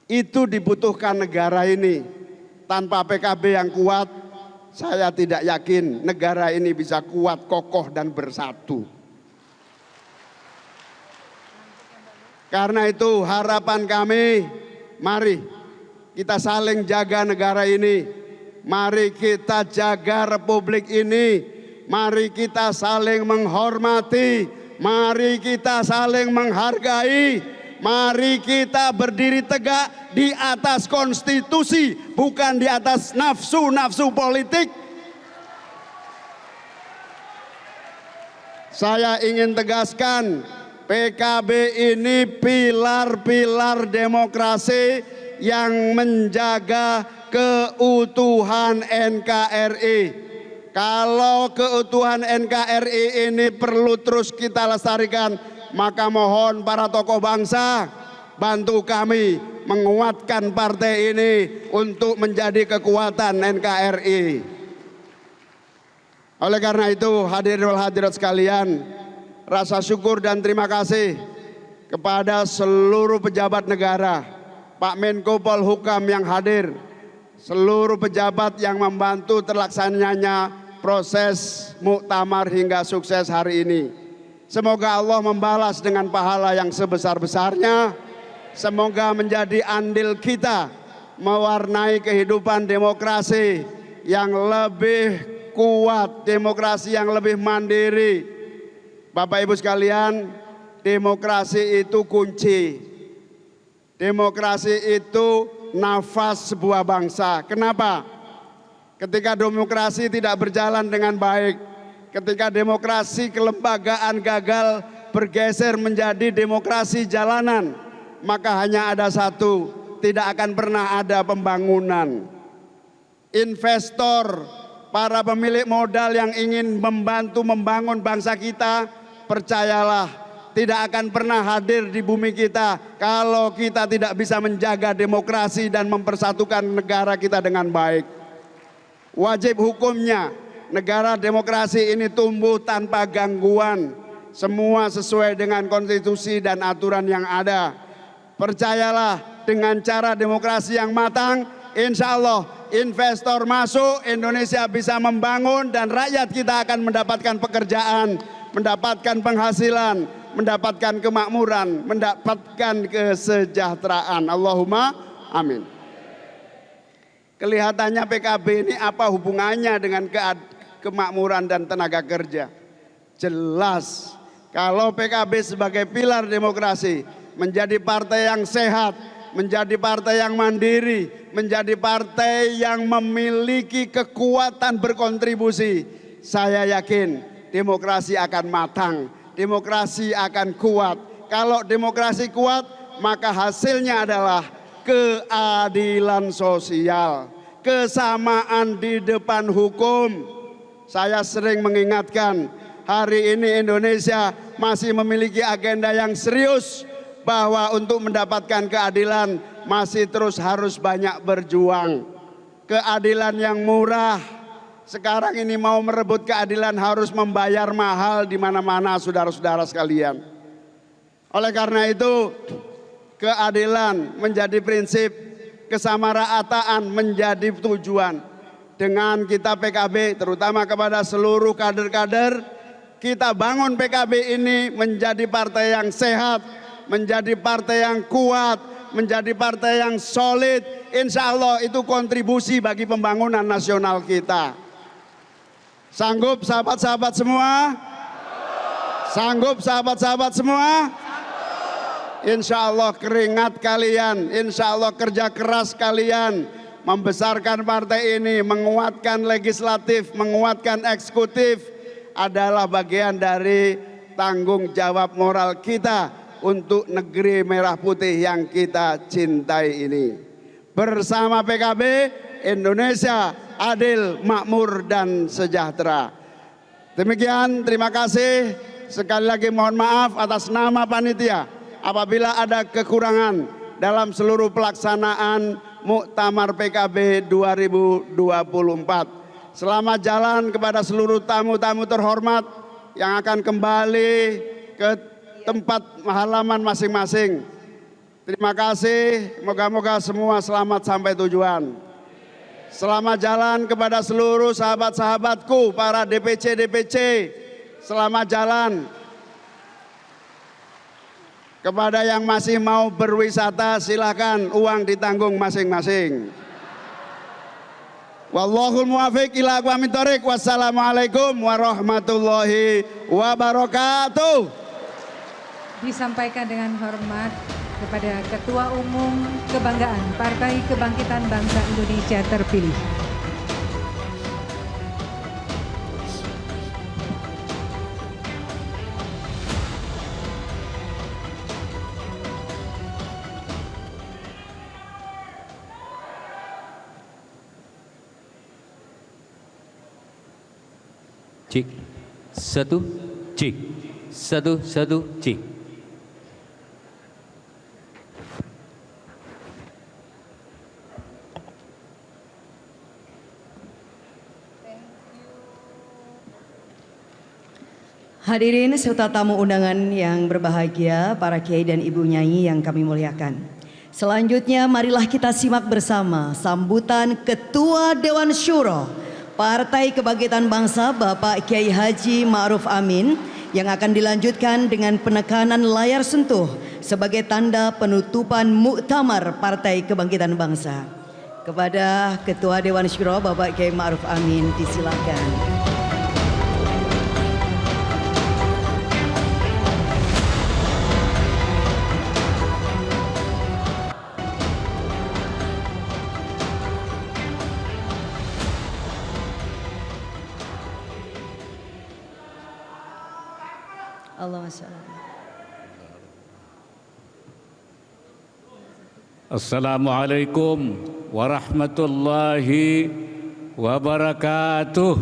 Itu dibutuhkan negara ini. Tanpa PKB yang kuat, saya tidak yakin negara ini bisa kuat, kokoh dan bersatu. Karena itu harapan kami, mari kita saling jaga negara ini. Mari kita jaga republik ini. Mari kita saling menghormati. Mari kita saling menghargai. Mari kita berdiri tegak di atas konstitusi, bukan di atas nafsu-nafsu politik. Saya ingin tegaskan, PKB ini pilar-pilar demokrasi yang menjaga keutuhan NKRI. Kalau keutuhan NKRI ini perlu terus kita lestarikan, maka mohon para tokoh bangsa bantu kami menguatkan partai ini untuk menjadi kekuatan NKRI. Oleh karena itu, hadirin wal hadirat sekalian, rasa syukur dan terima kasih kepada seluruh pejabat negara, Pak Menko Polhukam yang hadir, seluruh pejabat yang membantu terlaksananya proses muktamar hingga sukses hari ini. Semoga Allah membalas dengan pahala yang sebesar-besarnya. Semoga menjadi andil kita mewarnai kehidupan demokrasi yang lebih kuat, demokrasi yang lebih mandiri. Bapak Ibu sekalian, demokrasi itu kunci. Demokrasi itu nafas sebuah bangsa. Kenapa? Ketika demokrasi tidak berjalan dengan baik, ketika demokrasi kelembagaan gagal bergeser menjadi demokrasi jalanan, maka hanya ada satu, tidak akan pernah ada pembangunan. Investor, para pemilik modal yang ingin membantu membangun bangsa kita, percayalah tidak akan pernah hadir di bumi kita kalau kita tidak bisa menjaga demokrasi dan mempersatukan negara kita dengan baik. Wajib hukumnya negara demokrasi ini tumbuh tanpa gangguan, semua sesuai dengan konstitusi dan aturan yang ada. Percayalah, dengan cara demokrasi yang matang, insya Allah investor masuk, Indonesia bisa membangun dan rakyat kita akan mendapatkan pekerjaan, mendapatkan penghasilan, mendapatkan kemakmuran, mendapatkan kesejahteraan. Allahumma amin. Kelihatannya PKB ini apa hubungannya dengan kemakmuran dan tenaga kerja? Jelas, kalau PKB sebagai pilar demokrasi menjadi partai yang sehat, menjadi partai yang mandiri, menjadi partai yang memiliki kekuatan berkontribusi, saya yakin demokrasi akan matang, demokrasi akan kuat. Kalau demokrasi kuat, maka hasilnya adalah keadilan sosial, kesamaan di depan hukum. Saya sering mengingatkan, hari ini Indonesia masih memiliki agenda yang serius, bahwa untuk mendapatkan keadilan masih terus harus banyak berjuang. Keadilan yang murah, sekarang ini mau merebut keadilan harus membayar mahal di mana-mana, saudara-saudara sekalian. Oleh karena itu, keadilan menjadi prinsip, kesamaraataan menjadi tujuan. Dengan kita PKB, terutama kepada seluruh kader-kader, kita bangun PKB ini menjadi partai yang sehat, menjadi partai yang kuat, menjadi partai yang solid. Insya Allah itu kontribusi bagi pembangunan nasional kita. Sanggup sahabat-sahabat semua? Sanggup sahabat-sahabat semua? Insya Allah keringat kalian, insya Allah kerja keras kalian membesarkan partai ini, menguatkan legislatif, menguatkan eksekutif adalah bagian dari tanggung jawab moral kita untuk negeri merah putih yang kita cintai ini. Bersama PKB, Indonesia adil, makmur, dan sejahtera. Demikian, terima kasih. Sekali lagi mohon maaf atas nama panitia apabila ada kekurangan dalam seluruh pelaksanaan Muktamar PKB 2024. Selamat jalan kepada seluruh tamu-tamu terhormat yang akan kembali ke tempat halaman masing-masing. Terima kasih, moga-moga semua selamat sampai tujuan. Selamat jalan kepada seluruh sahabat-sahabatku, para DPC. Selamat jalan. Kepada yang masih mau berwisata, silakan, uang ditanggung masing-masing. Wallahul muwafiq ila aqwamit thoriq. Wassalamualaikum warahmatullahi wabarakatuh. Disampaikan dengan hormat kepada Ketua Umum Kebanggaan Partai Kebangkitan Bangsa Indonesia terpilih. Cek. 1, cek. 1, cek. Hadirin serta tamu undangan yang berbahagia, para kiai dan ibu nyai yang kami muliakan. Selanjutnya marilah kita simak bersama sambutan Ketua Dewan Syuro Partai Kebangkitan Bangsa Bapak Kiai Haji Ma'ruf Amin yang akan dilanjutkan dengan penekanan layar sentuh sebagai tanda penutupan Muktamar Partai Kebangkitan Bangsa. Kepada Ketua Dewan Syuro Bapak Kiai Ma'ruf Amin disilakan. Allahumma shalli. Assalamualaikum warahmatullahi wabarakatuh.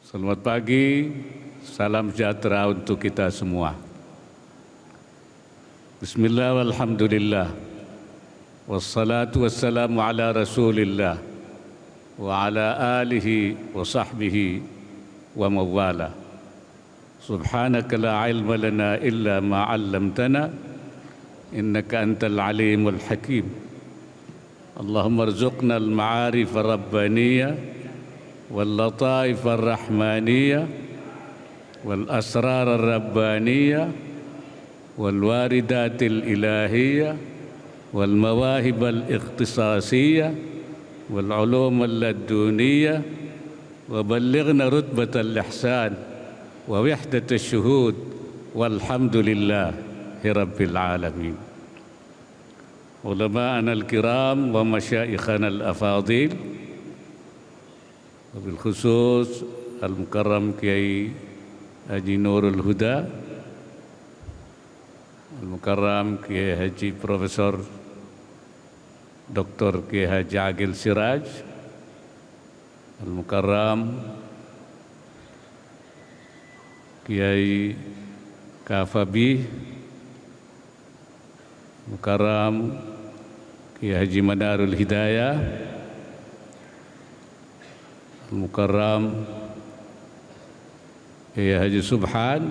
Selamat pagi, salam sejahtera untuk kita semua. Bismillah walhamdulillah. Wassalatu wassalamu ala rasulillah wa ala alihi wa sahbihi wa mawala. Subhanaka la ilma lana illa ma 'allamtana innaka antal alimul hakim. Allahumma arzuqna al-ma'arif ar-rabbaniyah wal lataif ar-rahmaniyah wal asrar ar-rabbaniyah wal waridatil ilahiyah wal mawahib al-ikhtisasiyah والعلوم اللدنية وبلغنا رتبة الإحسان ووحدة الشهود والحمد لله رب العالمين. علماءنا الكرام ومشايخنا الأفاضل وبالخصوص المكرم كي حاجي نور الهدى، المكرم كي حاجي بروفيسور Dr. Kiai Haji Agil Siraj, Al-Mukarram Kiai Kafabi, Mukarram Kiai Haji Madarul Hidayah, Al-Mukarram Kiai Haji Subhan,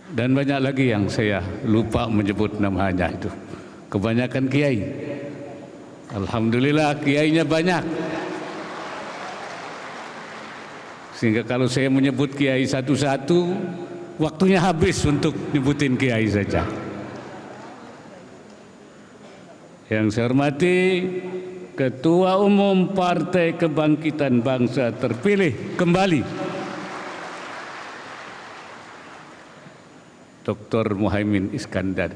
dan banyak lagi yang saya lupa menyebut namanya itu. Kebanyakan kiai. Alhamdulillah kiainya banyak. Sehingga kalau saya menyebut kiai satu-satu, waktunya habis untuk nyebutin kiai saja. Yang saya hormati Ketua Umum Partai Kebangkitan Bangsa terpilih kembali Dr. Muhaimin Iskandar.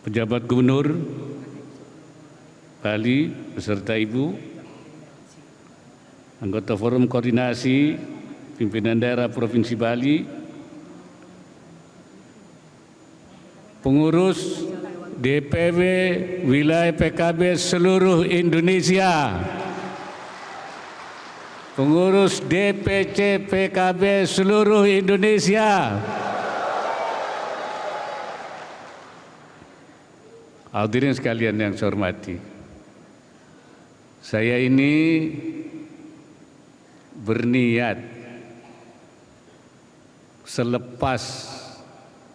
Pejabat Gubernur Bali beserta Ibu, anggota Forum Koordinasi Pimpinan Daerah Provinsi Bali, pengurus DPW Wilayah PKB seluruh Indonesia, pengurus DPC PKB seluruh Indonesia, hadirin sekalian yang saya hormati, saya ini berniat selepas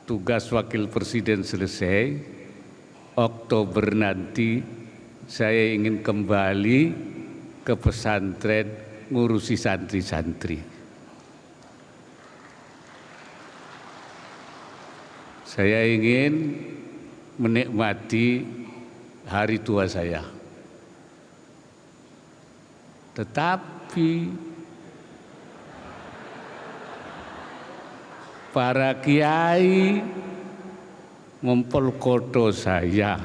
tugas Wakil Presiden selesai, Oktober nanti saya ingin kembali ke pesantren ngurusi santri-santri. Saya ingin menikmati hari tua saya. Tetapi para kiai mempelkoto saya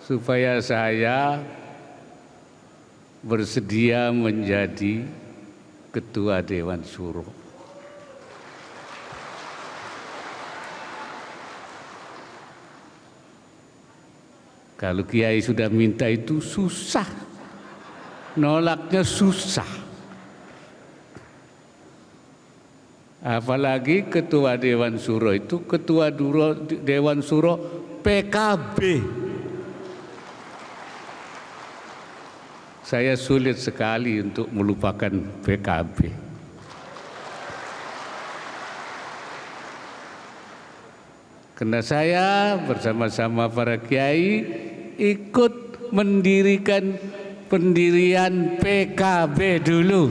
supaya saya bersedia menjadi Ketua Dewan Syuro. Kalau Kiai sudah minta itu susah, nolaknya susah. Apalagi Ketua Dewan Syuro itu Ketua Dewan Syuro PKB. Saya sulit sekali untuk melupakan PKB. Karena saya bersama-sama para kiai ikut mendirikan pendirian PKB dulu.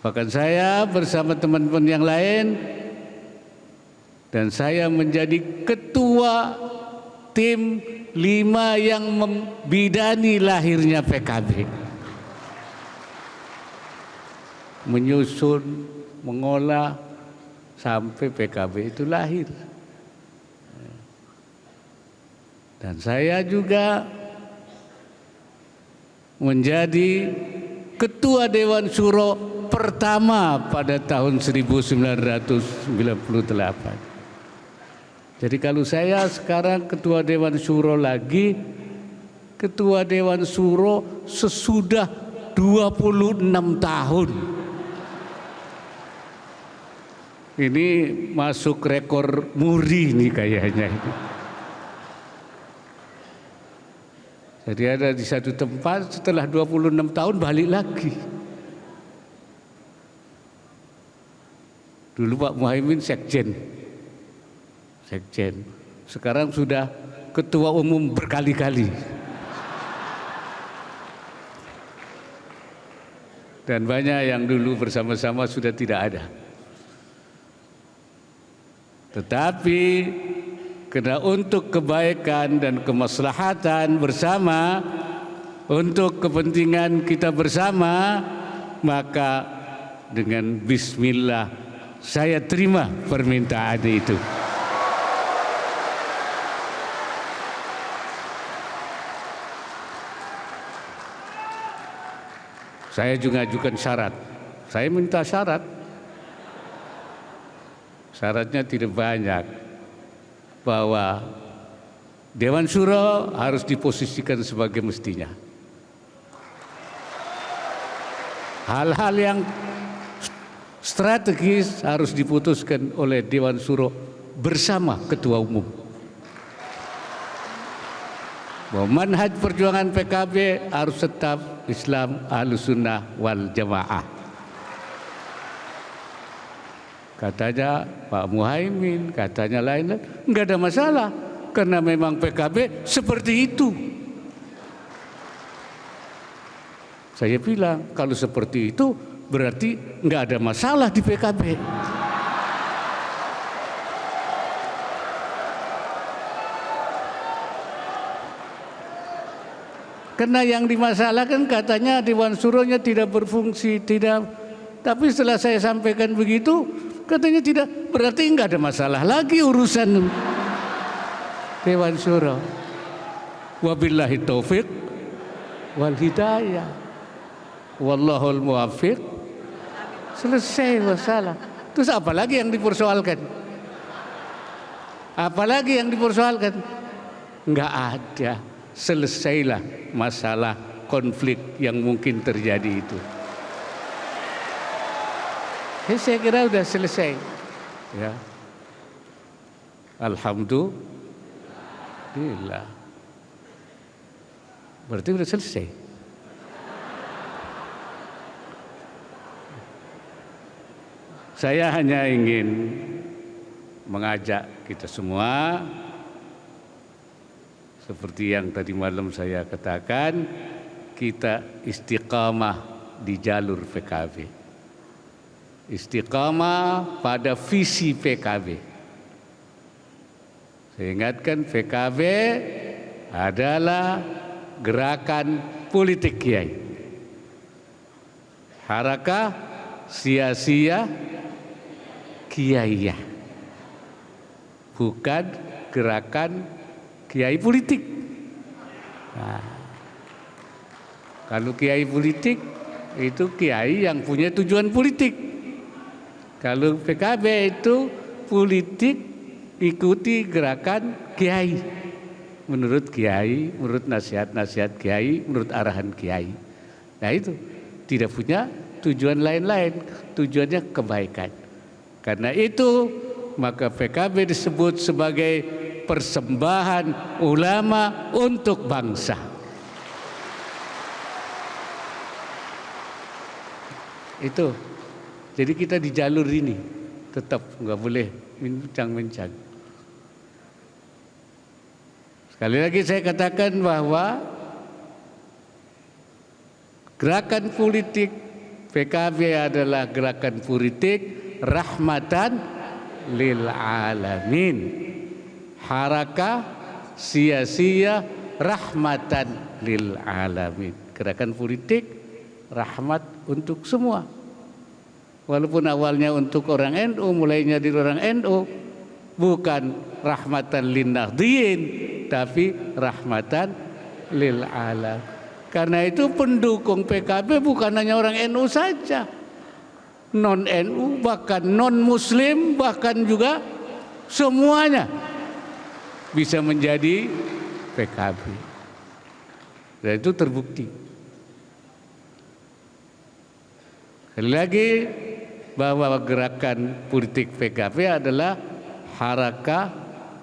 Bahkan saya bersama teman-teman yang lain dan saya menjadi ketua tim 5 yang membidani lahirnya PKB. Menyusun, mengolah sampai PKB itu lahir. Dan saya juga menjadi Ketua Dewan Syuro pertama pada tahun 1998. Jadi kalau saya sekarang Ketua Dewan Syuro lagi, Ketua Dewan Syuro sesudah 26 tahun. Ini masuk rekor muri nih kayaknya ini. Jadi ada di satu tempat setelah 26 tahun balik lagi. Dulu Pak Muhaimin sekjen. Sekarang sudah ketua umum berkali-kali. Dan banyak yang dulu bersama-sama sudah tidak ada. Tetapi karena untuk kebaikan dan kemaslahatan bersama, untuk kepentingan kita bersama, maka dengan bismillah saya terima permintaan itu. Saya juga ajukan syarat. Saya minta syarat. Syaratnya tidak banyak. Bahwa Dewan Syuro harus diposisikan sebagai mestinya. Hal-hal yang strategis harus diputuskan oleh Dewan Syuro bersama Ketua Umum. Bahwa manhaj perjuangan PKB harus tetap Islam Ahlussunnah wal Jamaah. Katanya Pak Muhaimin, katanya lain-lain, enggak ada masalah karena memang PKB seperti itu. Saya bilang kalau seperti itu berarti enggak ada masalah di PKB. Karena yang dimasalahkan katanya Dewan Syuronya tidak berfungsi, tidak. Tapi setelah saya sampaikan begitu, katanya tidak, berarti enggak ada masalah lagi urusan Dewan Syuro. Wabillahi taufiq wal hidayah. Wallahul muwaffiq. Selesai masalah. Terus apa lagi yang dipersoalkan? Apalagi yang dipersoalkan? Enggak ada. Selesailah masalah konflik yang mungkin terjadi itu. Saya kira sudah selesai. Ya. Alhamdulillah. Berarti sudah selesai. Saya hanya ingin mengajak kita semua, seperti yang tadi malam saya katakan, kita istiqamah di jalur PKB. Istiqamah pada visi PKB. Saya ingatkan PKB adalah gerakan politik kiai. Harakah sia-sia kiai, bukan gerakan kiai politik. Nah, kalau kiai politik itu kiai yang punya tujuan politik. Kalau PKB itu politik ikuti gerakan kiai. Menurut kiai, menurut nasihat-nasihat kiai, menurut arahan kiai. Nah itu tidak punya tujuan lain-lain, tujuannya kebaikan. Karena itu maka PKB disebut sebagai persembahan ulama untuk bangsa. Itu. Jadi kita di jalur ini tetap nggak boleh bincang-bincang. Sekali lagi saya katakan bahwa gerakan politik PKB adalah gerakan politik rahmatan lil alamin. Harakah sia-sia rahmatan lil alamin. Gerakan politik rahmat untuk semua. Walaupun awalnya untuk orang NU, mulainya dari orang NU, bukan rahmatan lin nahdien, tapi rahmatan lil alam. Karena itu pendukung PKB bukan hanya orang NU saja, non NU, bahkan non Muslim, bahkan juga semuanya bisa menjadi PKB. Dan itu terbukti. Sekali lagi bahwa gerakan politik PKB adalah harakah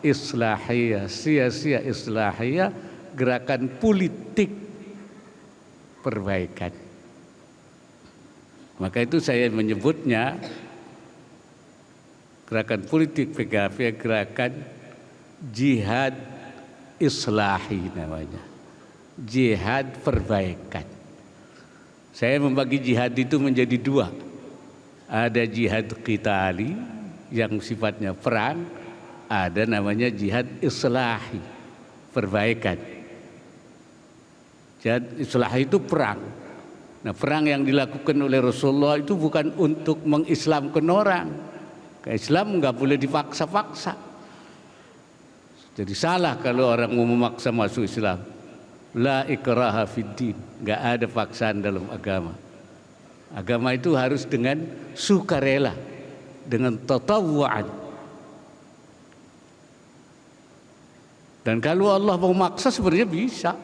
islahiyah, sia-sia islahiyah, gerakan politik perbaikan. Maka itu saya menyebutnya gerakan politik PKB gerakan jihad islahi namanya. Jihad perbaikan. Saya membagi jihad itu menjadi dua. Ada jihad qitali yang sifatnya perang, ada namanya jihad islahi, perbaikan. Jihad islahi itu perang. Nah, perang yang dilakukan oleh Rasulullah itu bukan untuk mengislamkan orang. Islam nggak boleh dipaksa-paksa. Jadi salah kalau orang mau memaksa masuk Islam. La ikraha fid din, nggak ada paksaan dalam agama. Agama itu harus dengan sukarela, dengan tatawu'an. Dan kalau Allah mau maksa sebenarnya bisa.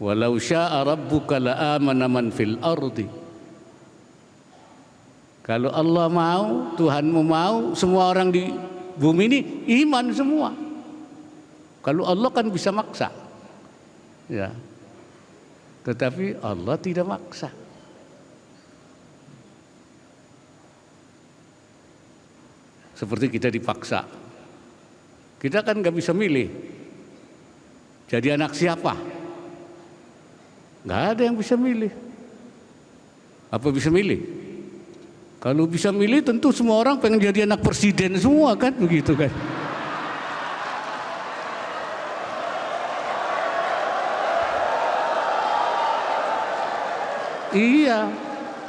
Walau syaa rabbuka la amana man fil ardi. Kalau Allah mau, Tuhanmu mau, semua orang di bumi ini iman semua. Kalau Allah kan bisa maksa. Ya. Tetapi Allah tidak maksa. Seperti kita dipaksa. Kita kan nggak bisa milih. Jadi anak siapa? Nggak ada yang bisa milih. Apa bisa milih? Kalau bisa milih tentu semua orang pengen jadi anak presiden semua kan, begitu kan? Iya,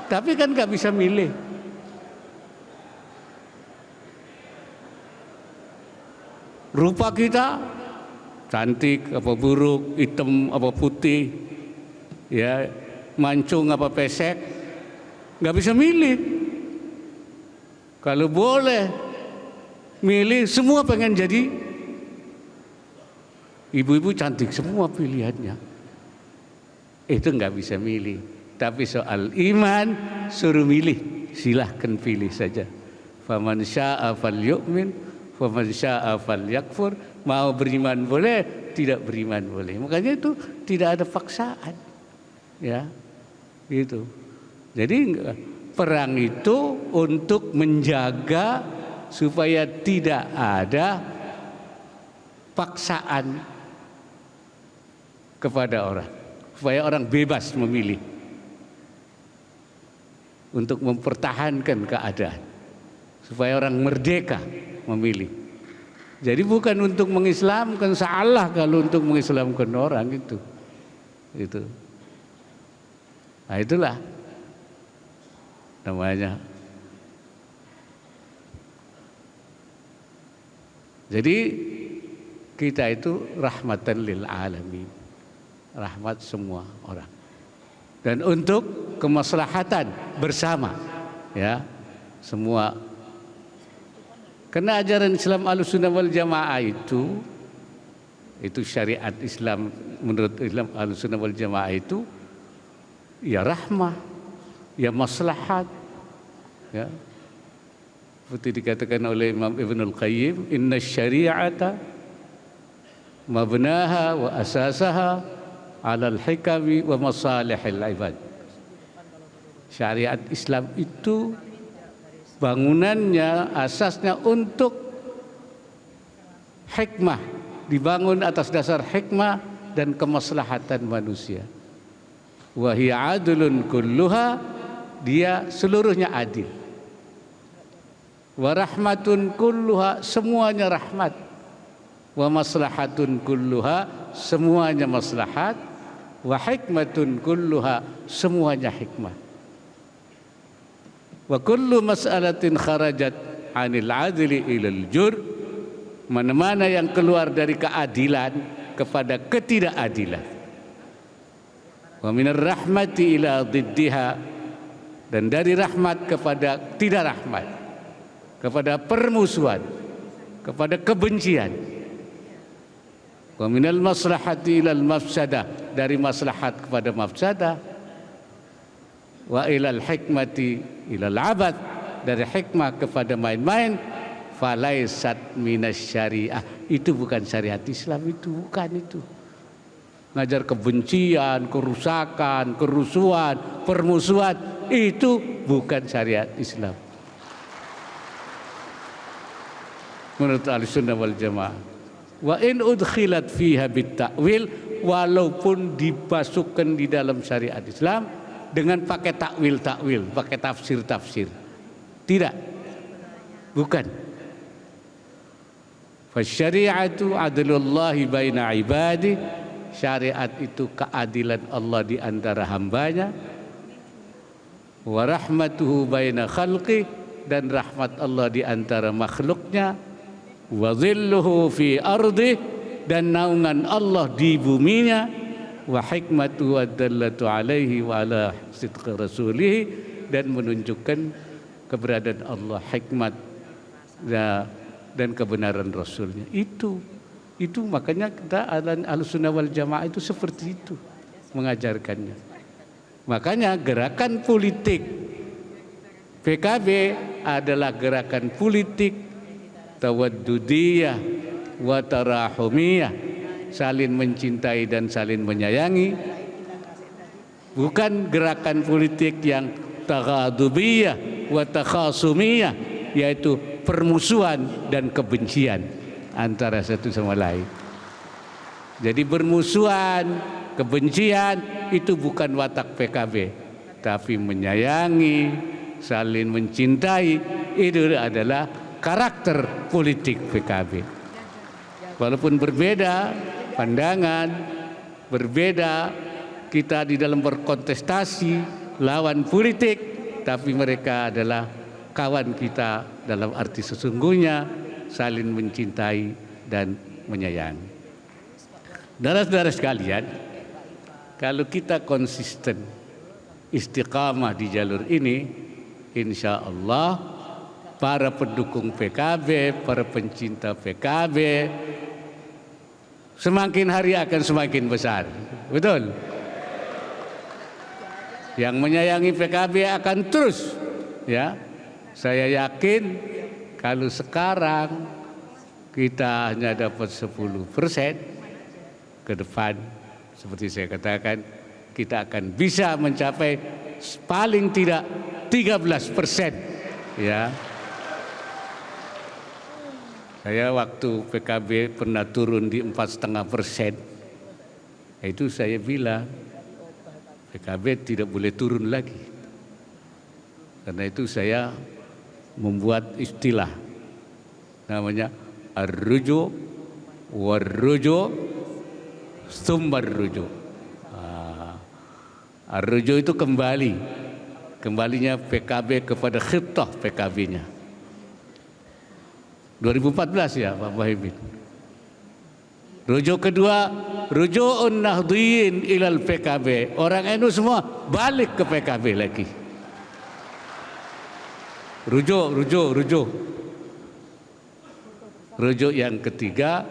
tapi kan nggak bisa milih. Rupa kita cantik apa buruk, hitam apa putih, ya mancung apa pesek, nggak bisa milih. Kalau boleh milih, semua pengen jadi ibu-ibu cantik semua pilihannya. Itu nggak bisa milih. Tapi soal iman suruh milih, silahkan pilih saja. Faman syaa falyu'min faman syaa falyakfur. Mau beriman boleh, tidak beriman boleh. Makanya itu tidak ada paksaan. Ya. Gitu. Jadi perang itu untuk menjaga supaya tidak ada paksaan kepada orang, supaya orang bebas memilih untuk mempertahankan keadaan, supaya orang merdeka memilih. Jadi bukan untuk mengislamkan, salah kalau untuk mengislamkan orang itu. Nah itulah namanya. Jadi kita itu rahmatan lil alamin. rahmat semua orang. Dan untuk kemaslahatan bersama, ya, semua. Karena ajaran Islam Ahlussunnah wal Jamaah itu syariat Islam menurut Islam Ahlussunnah wal Jamaah itu ya rahmah, ya maslahat, ya. Seperti dikatakan oleh Imam Ibnul Qayyim, inna syari'ata mabnaha wa asasaha alal hikami wa masalihil ibad. Syariat Islam itu bangunannya, asasnya untuk hikmah, dibangun atas dasar hikmah dan kemaslahatan manusia. Wa hiya adlun kulluha, dia seluruhnya adil. Wa rahmatun kulluha, semuanya rahmat. Wa maslahatun kulluha, semuanya maslahat. Wa hikmatun kulluha, semuanya hikmah. Wa kullu mas'alatin kharajat 'anil 'adli ilal jur, mana-mana yang keluar dari keadilan kepada ketidakadilan. Wa minar rahmati ila diddiha, dan dari rahmat kepada tidak rahmat, kepada permusuhan, kepada kebencian. Wa minal maslahati ilal mafsadah, dari maslahat kepada mafsadah. Wa ilal hikmati ilal abad, dari hikmah kepada main-main. Falaisat minas syariah, itu bukan syariat Islam, itu bukan itu. Ngajar kebencian, kerusakan, kerusuhan, permusuhan, itu bukan syariat Islam menurut Ahlussunnah wal Jamaah. Wa in udkhilat fiha bitta'wil, walaupun dimasukkan di dalam syariat Islam dengan pakai takwil-takwil, pakai tafsir-tafsir. Tidak. Bukan. Fasyari'atu adlullahi baina ibadi, syariat itu keadilan Allah di antara hambanya. Wa rahmatuhu baina khalqi, dan rahmat Allah di antara makhluknya. Wa dhilluhu fi ardi, dan naungan Allah di buminya. Wa hikmatu ad-dallatu alaihi wa ala sidqi rasulih, dan menunjukkan keberadaan Allah, hikmat dan kebenaran Rasulnya. Itu makanya kita Ahlussunnah wal Jamaah itu seperti itu mengajarkannya. Makanya gerakan politik PKB adalah gerakan politik tawaddudiyah wa tarahumiyah, saling mencintai dan saling menyayangi. Bukan gerakan politik yang taghadubiyah wa takhasumiyah, yaitu permusuhan dan kebencian antara satu sama lain. Jadi bermusuhan, kebencian itu bukan watak PKB, tapi menyayangi, saling mencintai, itu adalah karakter politik PKB. Walaupun berbeda pandangan, berbeda kita di dalam berkontestasi lawan politik, tapi mereka adalah kawan kita dalam arti sesungguhnya, saling mencintai dan menyayangi. Saudara-saudara sekalian, kalau kita konsisten istiqamah di jalur ini, insya Allah para pendukung PKB, para pencinta PKB semakin hari akan semakin besar. Betul? Yang menyayangi PKB akan terus, ya. Saya yakin kalau sekarang kita hanya dapat 10%, ke depan seperti saya katakan kita akan bisa mencapai paling tidak 13%, ya. Saya waktu PKB pernah turun di 4,5%, itu saya bilang PKB tidak boleh turun lagi. Karena itu saya membuat istilah namanya ar-ruju war-ruju sumbar ruju. Ar-ruju itu kembalinya PKB kepada khitah PKB-nya. 2014 ya Pak Muhaimin. Rujuk kedua, ruju'un nahdhiyin ilal PKB. Orang NU semua balik ke PKB lagi. Rujuk. Rujuk yang ketiga,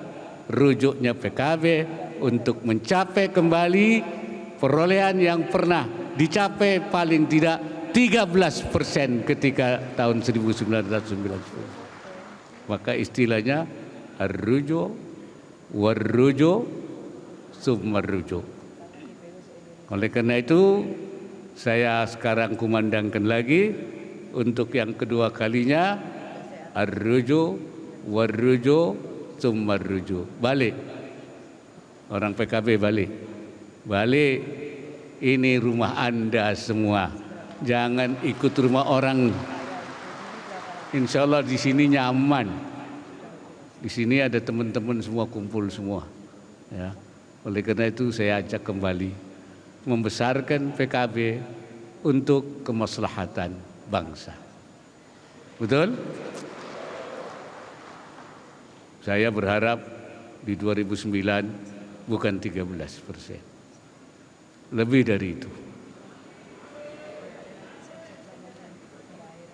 rujuknya PKB untuk mencapai kembali perolehan yang pernah dicapai paling tidak 13% ketika tahun 1990. Maka istilahnya ar-rujuk war-rujuk summa-rujuk. Oleh karena itu saya sekarang kumandangkan lagi untuk yang kedua kalinya ar-rujuk war-rujuk summa-rujuk. Balik. Orang PKB balik. Balik. Ini rumah Anda semua. Jangan ikut rumah orang. Insya Allah di sini nyaman. Di sini ada teman-teman semua kumpul semua. Ya. Oleh karena itu saya ajak kembali membesarkan PKB untuk kemaslahatan bangsa. Betul? Saya berharap di 2009 bukan 13%. Lebih dari itu.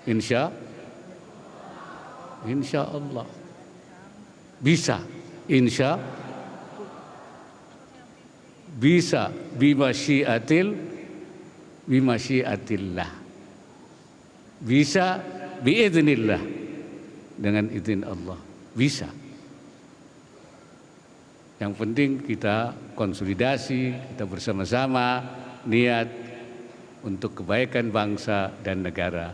Insya Allah bisa, bisa bimasyiatillah, bisa biidznillah, dengan izin Allah bisa. Yang penting kita konsolidasi, kita bersama-sama niat untuk kebaikan bangsa dan negara.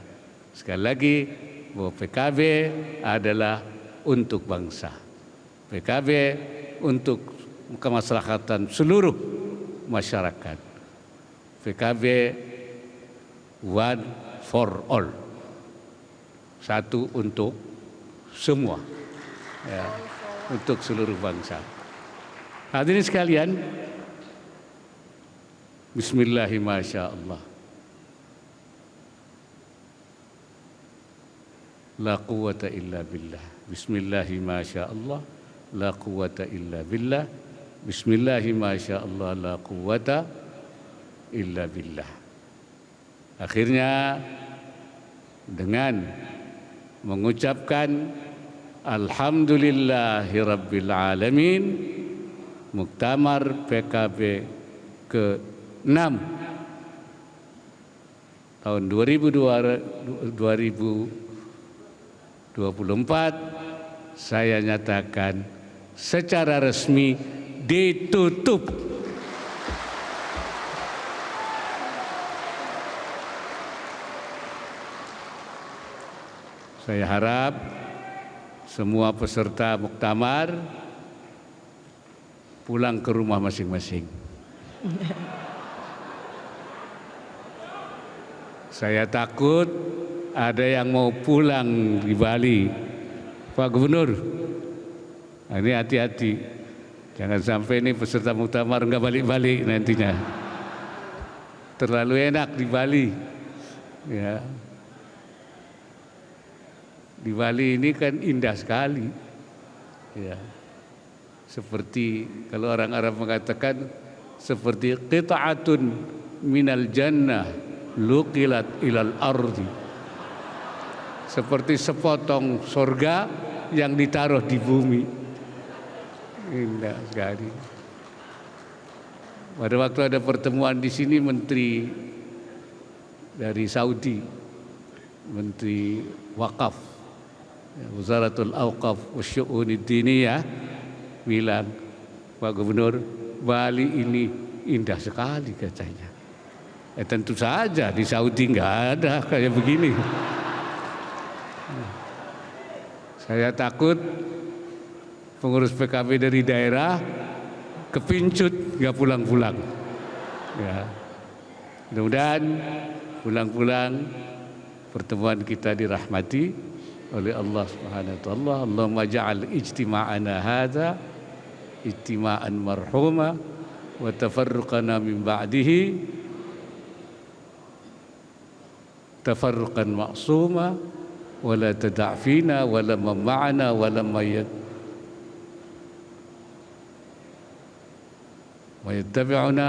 Sekali lagi, bahwa PKB adalah untuk bangsa. PKB untuk kemaslahatan seluruh masyarakat. PKB one for all. Satu untuk semua. Ya, untuk seluruh bangsa. Hadirin sekalian, bismillahirrahmanirrahim. La quwwata illa billah. Bismillahirrahmanirrahim. La quwwata illa billah. Bismillahirrahmanirrahim. La quwwata illa billah. Akhirnya dengan mengucapkan alhamdulillahirabbil alamin, Muktamar PKB ke-6 tahun 2024 saya nyatakan secara resmi ditutup. Saya harap semua peserta muktamar pulang ke rumah masing-masing. Saya takut ada yang mau pulang di Bali. Pak Gubernur, ini hati-hati. Jangan sampai ini peserta muktamar nggak balik-balik nantinya. Terlalu enak di Bali. Ya. Di Bali ini kan indah sekali. Ya. Seperti kalau orang Arab mengatakan seperti qita'atun minal jannah luqilat ilal ardi. Seperti sepotong surga yang ditaruh di bumi. Indah sekali. Pada waktu ada pertemuan di sini menteri dari Saudi, menteri Wakaf, Wazaratul Awqaf Wasyu'unid Diniyah, bilang, Pak Gubernur, Bali ini indah sekali katanya. Tentu saja di Saudi nggak ada kayak begini. Saya takut pengurus PKB dari daerah kepincut nggak pulang-pulang. Ya. Mudah-mudahan pulang-pulang pertemuan kita dirahmati oleh Allah Subhanahu wa taala. Allahumma ja'al ijtima'ana hadza ijtima'an marhuma wa tafarruqana min ba'dihi tafarruqan ma'suma wa la tada'fina wa la ma'ana wa la mayyad ويتبعنا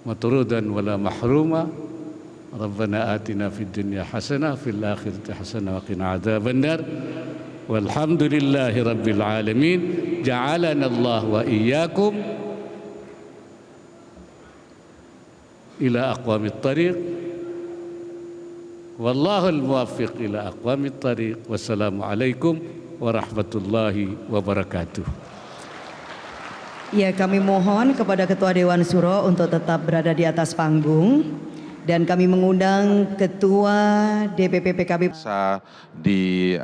مطرودا ولا محروما ربنا آتنا في الدنيا حسنة في الآخرة حسنة وقنا عذاب النار والحمد لله رب العالمين جعلنا الله وإياكم إلى أقوام الطريق والله الموفق إلى أقوام الطريق والسلام عليكم ورحمة الله وبركاته. Ya, kami mohon kepada Ketua Dewan Suro untuk tetap berada di atas panggung dan kami mengundang Ketua DPP PKB di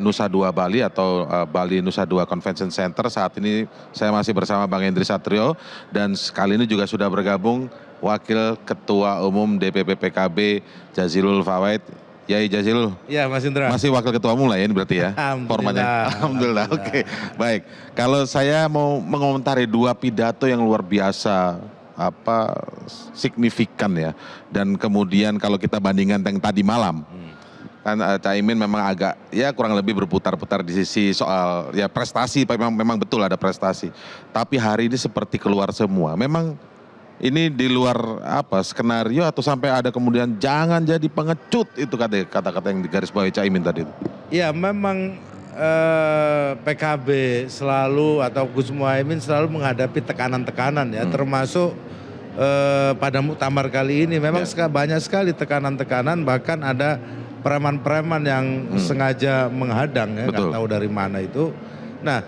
Nusa Dua Bali atau Bali Nusa Dua Convention Center. Saat ini saya masih bersama Bang Hendri Satrio dan kali ini juga sudah bergabung Wakil Ketua Umum DPP PKB Jazilul Fawait. Yai Jazilul. Ya, Mas Indra. Masih Wakil Ketua Umum lah ya ini berarti ya. Alhamdulillah. Alhamdulillah. Oke. Baik. Kalau saya mau mengomentari dua pidato yang luar biasa signifikan ya. Dan kemudian kalau kita bandingkan yang tadi malam. Kan Caimin memang agak ya kurang lebih berputar-putar di sisi soal ya prestasi, memang betul ada prestasi. Tapi hari ini seperti keluar semua. Memang ini di luar skenario atau sampai ada kemudian jangan jadi pengecut, itu kata-kata yang digarisbawahi Caimin tadi itu. Ya, memang PKB selalu atau Gus Muhaimin selalu menghadapi tekanan-tekanan ya, termasuk pada muktamar kali ini memang banyak sekali tekanan-tekanan, bahkan ada preman-preman yang sengaja menghadang ya, nggak tahu dari mana itu. Nah,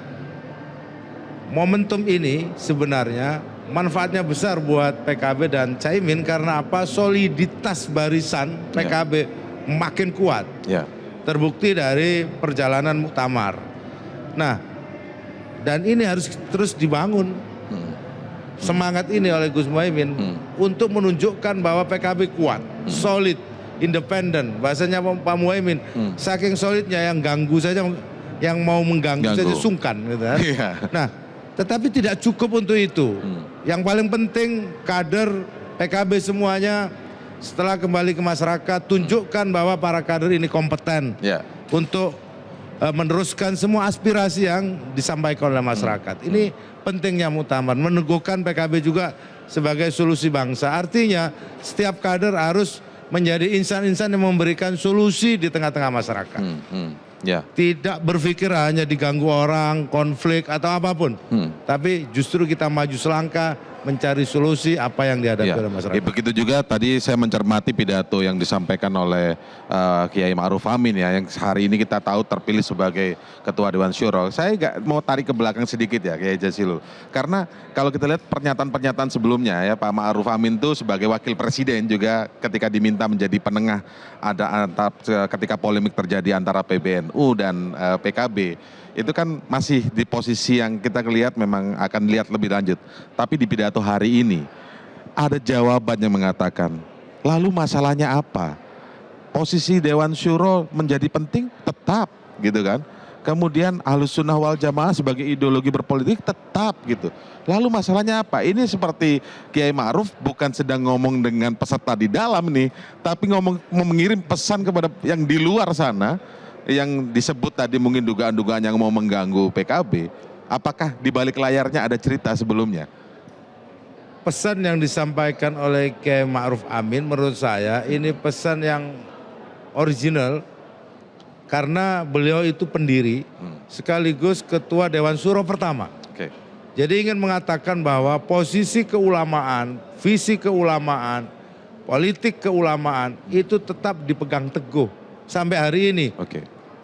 momentum ini sebenarnya manfaatnya besar buat PKB dan Caimin karena apa? Soliditas barisan PKB makin kuat. Terbukti dari perjalanan muktamar. Nah, dan ini harus terus dibangun. Semangat ini oleh Gus Muhaimin untuk menunjukkan bahwa PKB kuat, solid, independen. Bahasanya Pak Muhaimin, saking solidnya yang ganggu saja, yang mau mengganggu saja sungkan gitu kan. Nah, tetapi tidak cukup untuk itu. Yang paling penting kader PKB semuanya setelah kembali ke masyarakat tunjukkan bahwa para kader ini kompeten untuk meneruskan semua aspirasi yang disampaikan oleh masyarakat. Ini pentingnya muktamar, meneguhkan PKB juga sebagai solusi bangsa. Artinya setiap kader harus menjadi insan-insan yang memberikan solusi di tengah-tengah masyarakat. Tidak berpikir hanya diganggu orang, konflik atau apapun. Tapi justru kita maju selangkah mencari solusi apa yang dihadapi oleh masyarakat. Begitu juga tadi saya mencermati pidato yang disampaikan oleh Kiai Ma'ruf Amin ya, yang hari ini kita tahu terpilih sebagai Ketua Dewan Syuro. Saya mau tarik ke belakang sedikit ya Kiai Jazilul. Karena kalau kita lihat pernyataan-pernyataan sebelumnya ya, Pak Ma'ruf Amin itu sebagai Wakil Presiden juga ketika diminta menjadi penengah ketika polemik terjadi antara PBNU dan PKB. Itu kan masih di posisi yang kita lihat memang akan lihat lebih lanjut. Tapi di pidato hari ini ada jawaban yang mengatakan, lalu masalahnya apa? Posisi Dewan Syuro menjadi penting tetap gitu kan. Kemudian Ahlussunnah wal Jamaah sebagai ideologi berpolitik tetap gitu. Lalu masalahnya apa? Ini seperti Kiai Ma'ruf bukan sedang ngomong dengan peserta di dalam nih, tapi mau mengirim pesan kepada yang di luar sana, yang disebut tadi mungkin dugaan-dugaan yang mau mengganggu PKB. Apakah di balik layarnya ada cerita sebelumnya? Pesan yang disampaikan oleh Kiai Ma'ruf Amin menurut saya ini pesan yang original karena beliau itu pendiri sekaligus Ketua Dewan Syuro pertama. Jadi ingin mengatakan bahwa posisi keulamaan, visi keulamaan, politik keulamaan itu tetap dipegang teguh sampai hari ini.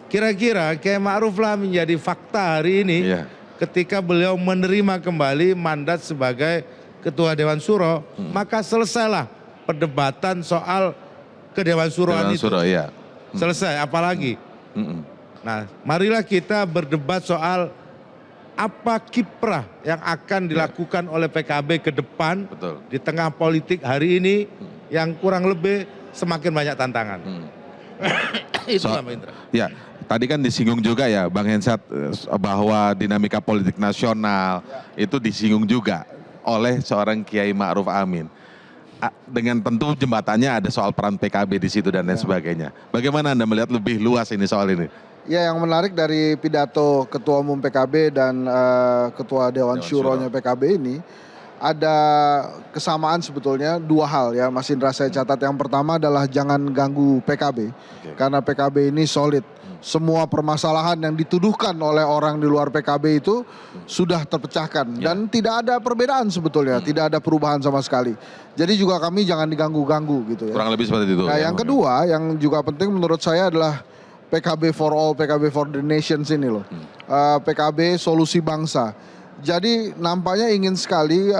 Kira-kira Kiai Ma'ruf lah menjadi fakta hari ini ketika beliau menerima kembali mandat sebagai Ketua Dewan Syuro, maka selesailah perdebatan soal kedewan syuroan itu. Selesai, apalagi. Nah, marilah kita berdebat soal apa kiprah yang akan dilakukan oleh PKB ke depan di tengah politik hari ini yang kurang lebih semakin banyak tantangan. Itu Pak Indra. Ya, tadi kan disinggung juga ya Bang Hensat bahwa dinamika politik nasional itu disinggung juga oleh seorang Kiai Ma'ruf Amin. Dengan tentu jembatannya ada soal peran PKB di situ dan lain sebagainya. Bagaimana Anda melihat lebih luas ini soal ini? Ya, yang menarik dari pidato Ketua Umum PKB dan Ketua Dewan Syuronya PKB ini, ada kesamaan sebetulnya dua hal ya Mas Indra saya catat. Yang pertama adalah jangan ganggu PKB. Karena PKB ini solid. Semua permasalahan yang dituduhkan oleh orang di luar PKB itu sudah terpecahkan. Dan tidak ada perbedaan sebetulnya. Tidak ada perubahan sama sekali. Jadi juga kami jangan diganggu-ganggu gitu ya. Kurang lebih seperti itu. Nah yang kedua yang juga penting menurut saya adalah PKB for all, PKB for the nations ini loh. PKB solusi bangsa. Jadi nampaknya ingin sekali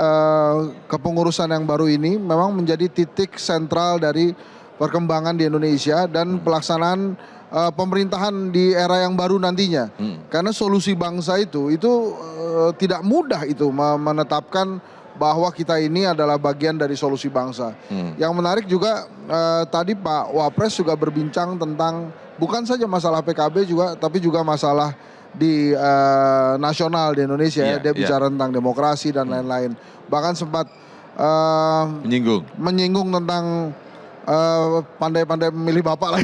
kepengurusan yang baru ini memang menjadi titik sentral dari perkembangan di Indonesia dan pelaksanaan pemerintahan di era yang baru nantinya. Karena solusi bangsa itu tidak mudah itu menetapkan bahwa kita ini adalah bagian dari solusi bangsa. Yang menarik juga tadi Pak Wapres juga berbincang tentang bukan saja masalah PKB juga tapi juga masalah di nasional di Indonesia ya. Dia bicara tentang demokrasi dan lain-lain. Bahkan sempat menyinggung tentang pandai-pandai memilih bapak lah.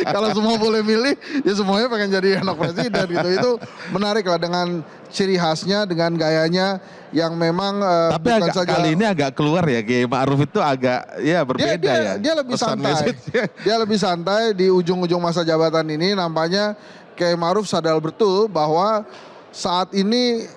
Kalau semua boleh milih ya semuanya pengen jadi anak presiden gitu. Itu menarik lah dengan ciri khasnya, dengan gayanya yang memang tapi bukan saja kali ini agak keluar ya, Kiai Ma'ruf itu agak ya berbeda dia lebih santai. Dia lebih santai di ujung-ujung masa jabatan ini nampaknya Kiai Ma'ruf sadar betul bahwa saat ini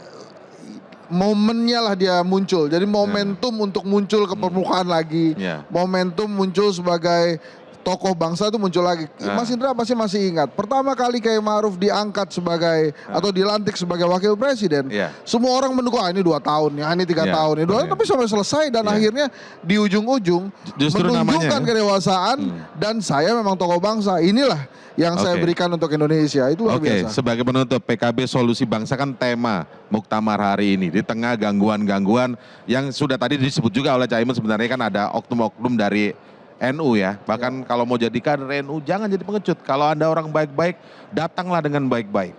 momennya lah dia muncul. Jadi momentum untuk muncul ke permukaan lagi. Momentum muncul sebagai tokoh bangsa itu muncul lagi. Mas Indra pasti masih ingat. Pertama kali Kiai Ma'ruf diangkat sebagai atau dilantik sebagai wakil presiden. Semua orang mendukung ini 2 tahun ya, ini 3 tahun ya. 2 tahun tapi sampai selesai dan akhirnya di ujung-ujung menunjukkan kedewasaan dan saya memang tokoh bangsa. Inilah yang saya berikan untuk Indonesia. Itu luar biasa. Sebagai penutup, PKB solusi bangsa kan tema muktamar hari ini. Di tengah gangguan-gangguan yang sudah tadi disebut juga oleh Caimin, sebenarnya kan ada oknum-oknum dari NU ya. Bahkan kalau mau jadi kader NU jangan jadi pengecut. Kalau Anda orang baik-baik, datanglah dengan baik-baik.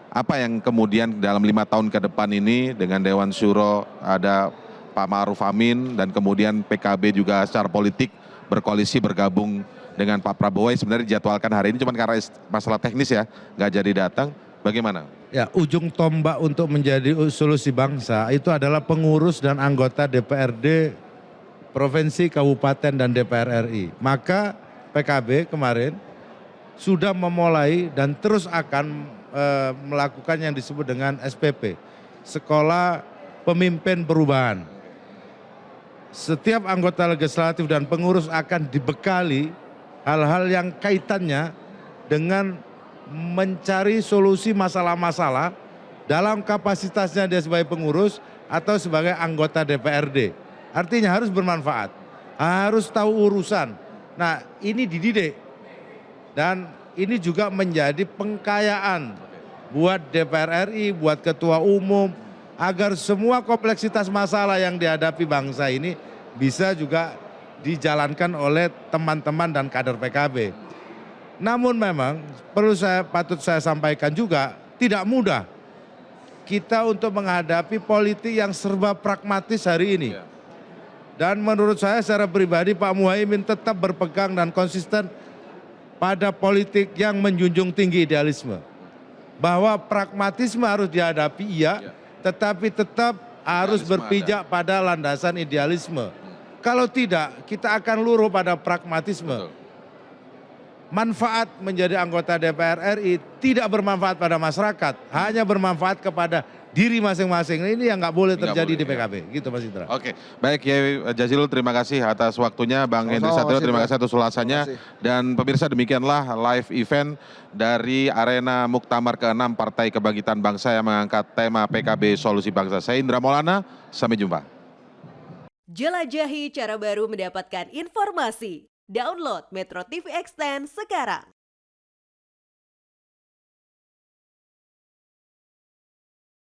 Apa yang kemudian dalam 5 tahun ke depan ini dengan Dewan Syuro ada Pak Ma'ruf Amin dan kemudian PKB juga secara politik berkoalisi bergabung dengan Pak Prabowo yang sebenarnya dijadwalkan hari ini cuma karena masalah teknis ya nggak jadi datang. Bagaimana? Ya, ujung tombak untuk menjadi solusi bangsa itu adalah pengurus dan anggota DPRD provinsi, kabupaten dan DPR RI. Maka PKB kemarin sudah memulai dan terus akan melakukan yang disebut dengan SPP, Sekolah Pemimpin Perubahan. Setiap anggota legislatif dan pengurus akan dibekali hal-hal yang kaitannya dengan mencari solusi masalah-masalah dalam kapasitasnya dia sebagai pengurus atau sebagai anggota DPRD. Artinya harus bermanfaat, harus tahu urusan. Nah ini dididik dan ini juga menjadi pengkayaan buat DPR RI, buat ketua umum, agar semua kompleksitas masalah yang dihadapi bangsa ini bisa juga dijalankan oleh teman-teman dan kader PKB. Namun memang patut saya sampaikan juga tidak mudah kita untuk menghadapi politik yang serba pragmatis hari ini. Dan menurut saya secara pribadi Pak Muhaimin tetap berpegang dan konsisten pada politik yang menjunjung tinggi idealisme. Bahwa pragmatisme harus dihadapi tetapi tetap harus berpijak pada landasan idealisme. Kalau tidak, kita akan luruh pada pragmatisme. Manfaat menjadi anggota DPR RI tidak bermanfaat pada masyarakat, hanya bermanfaat kepada diri masing-masing. Ini yang nggak boleh terjadi di PKB, gitu Mas Indra. Oke, baik Kiai Jazilul, terima kasih atas waktunya. Bang Henry Satrio, terima kasih atas ulasannya. Dan pemirsa, demikianlah live event dari Arena Muktamar ke-6 Partai Kebangkitan Bangsa yang mengangkat tema PKB Solusi Bangsa. Saya Indra Maulana, sampai jumpa. Jelajahi cara baru mendapatkan informasi. Download Metro TV Extend sekarang.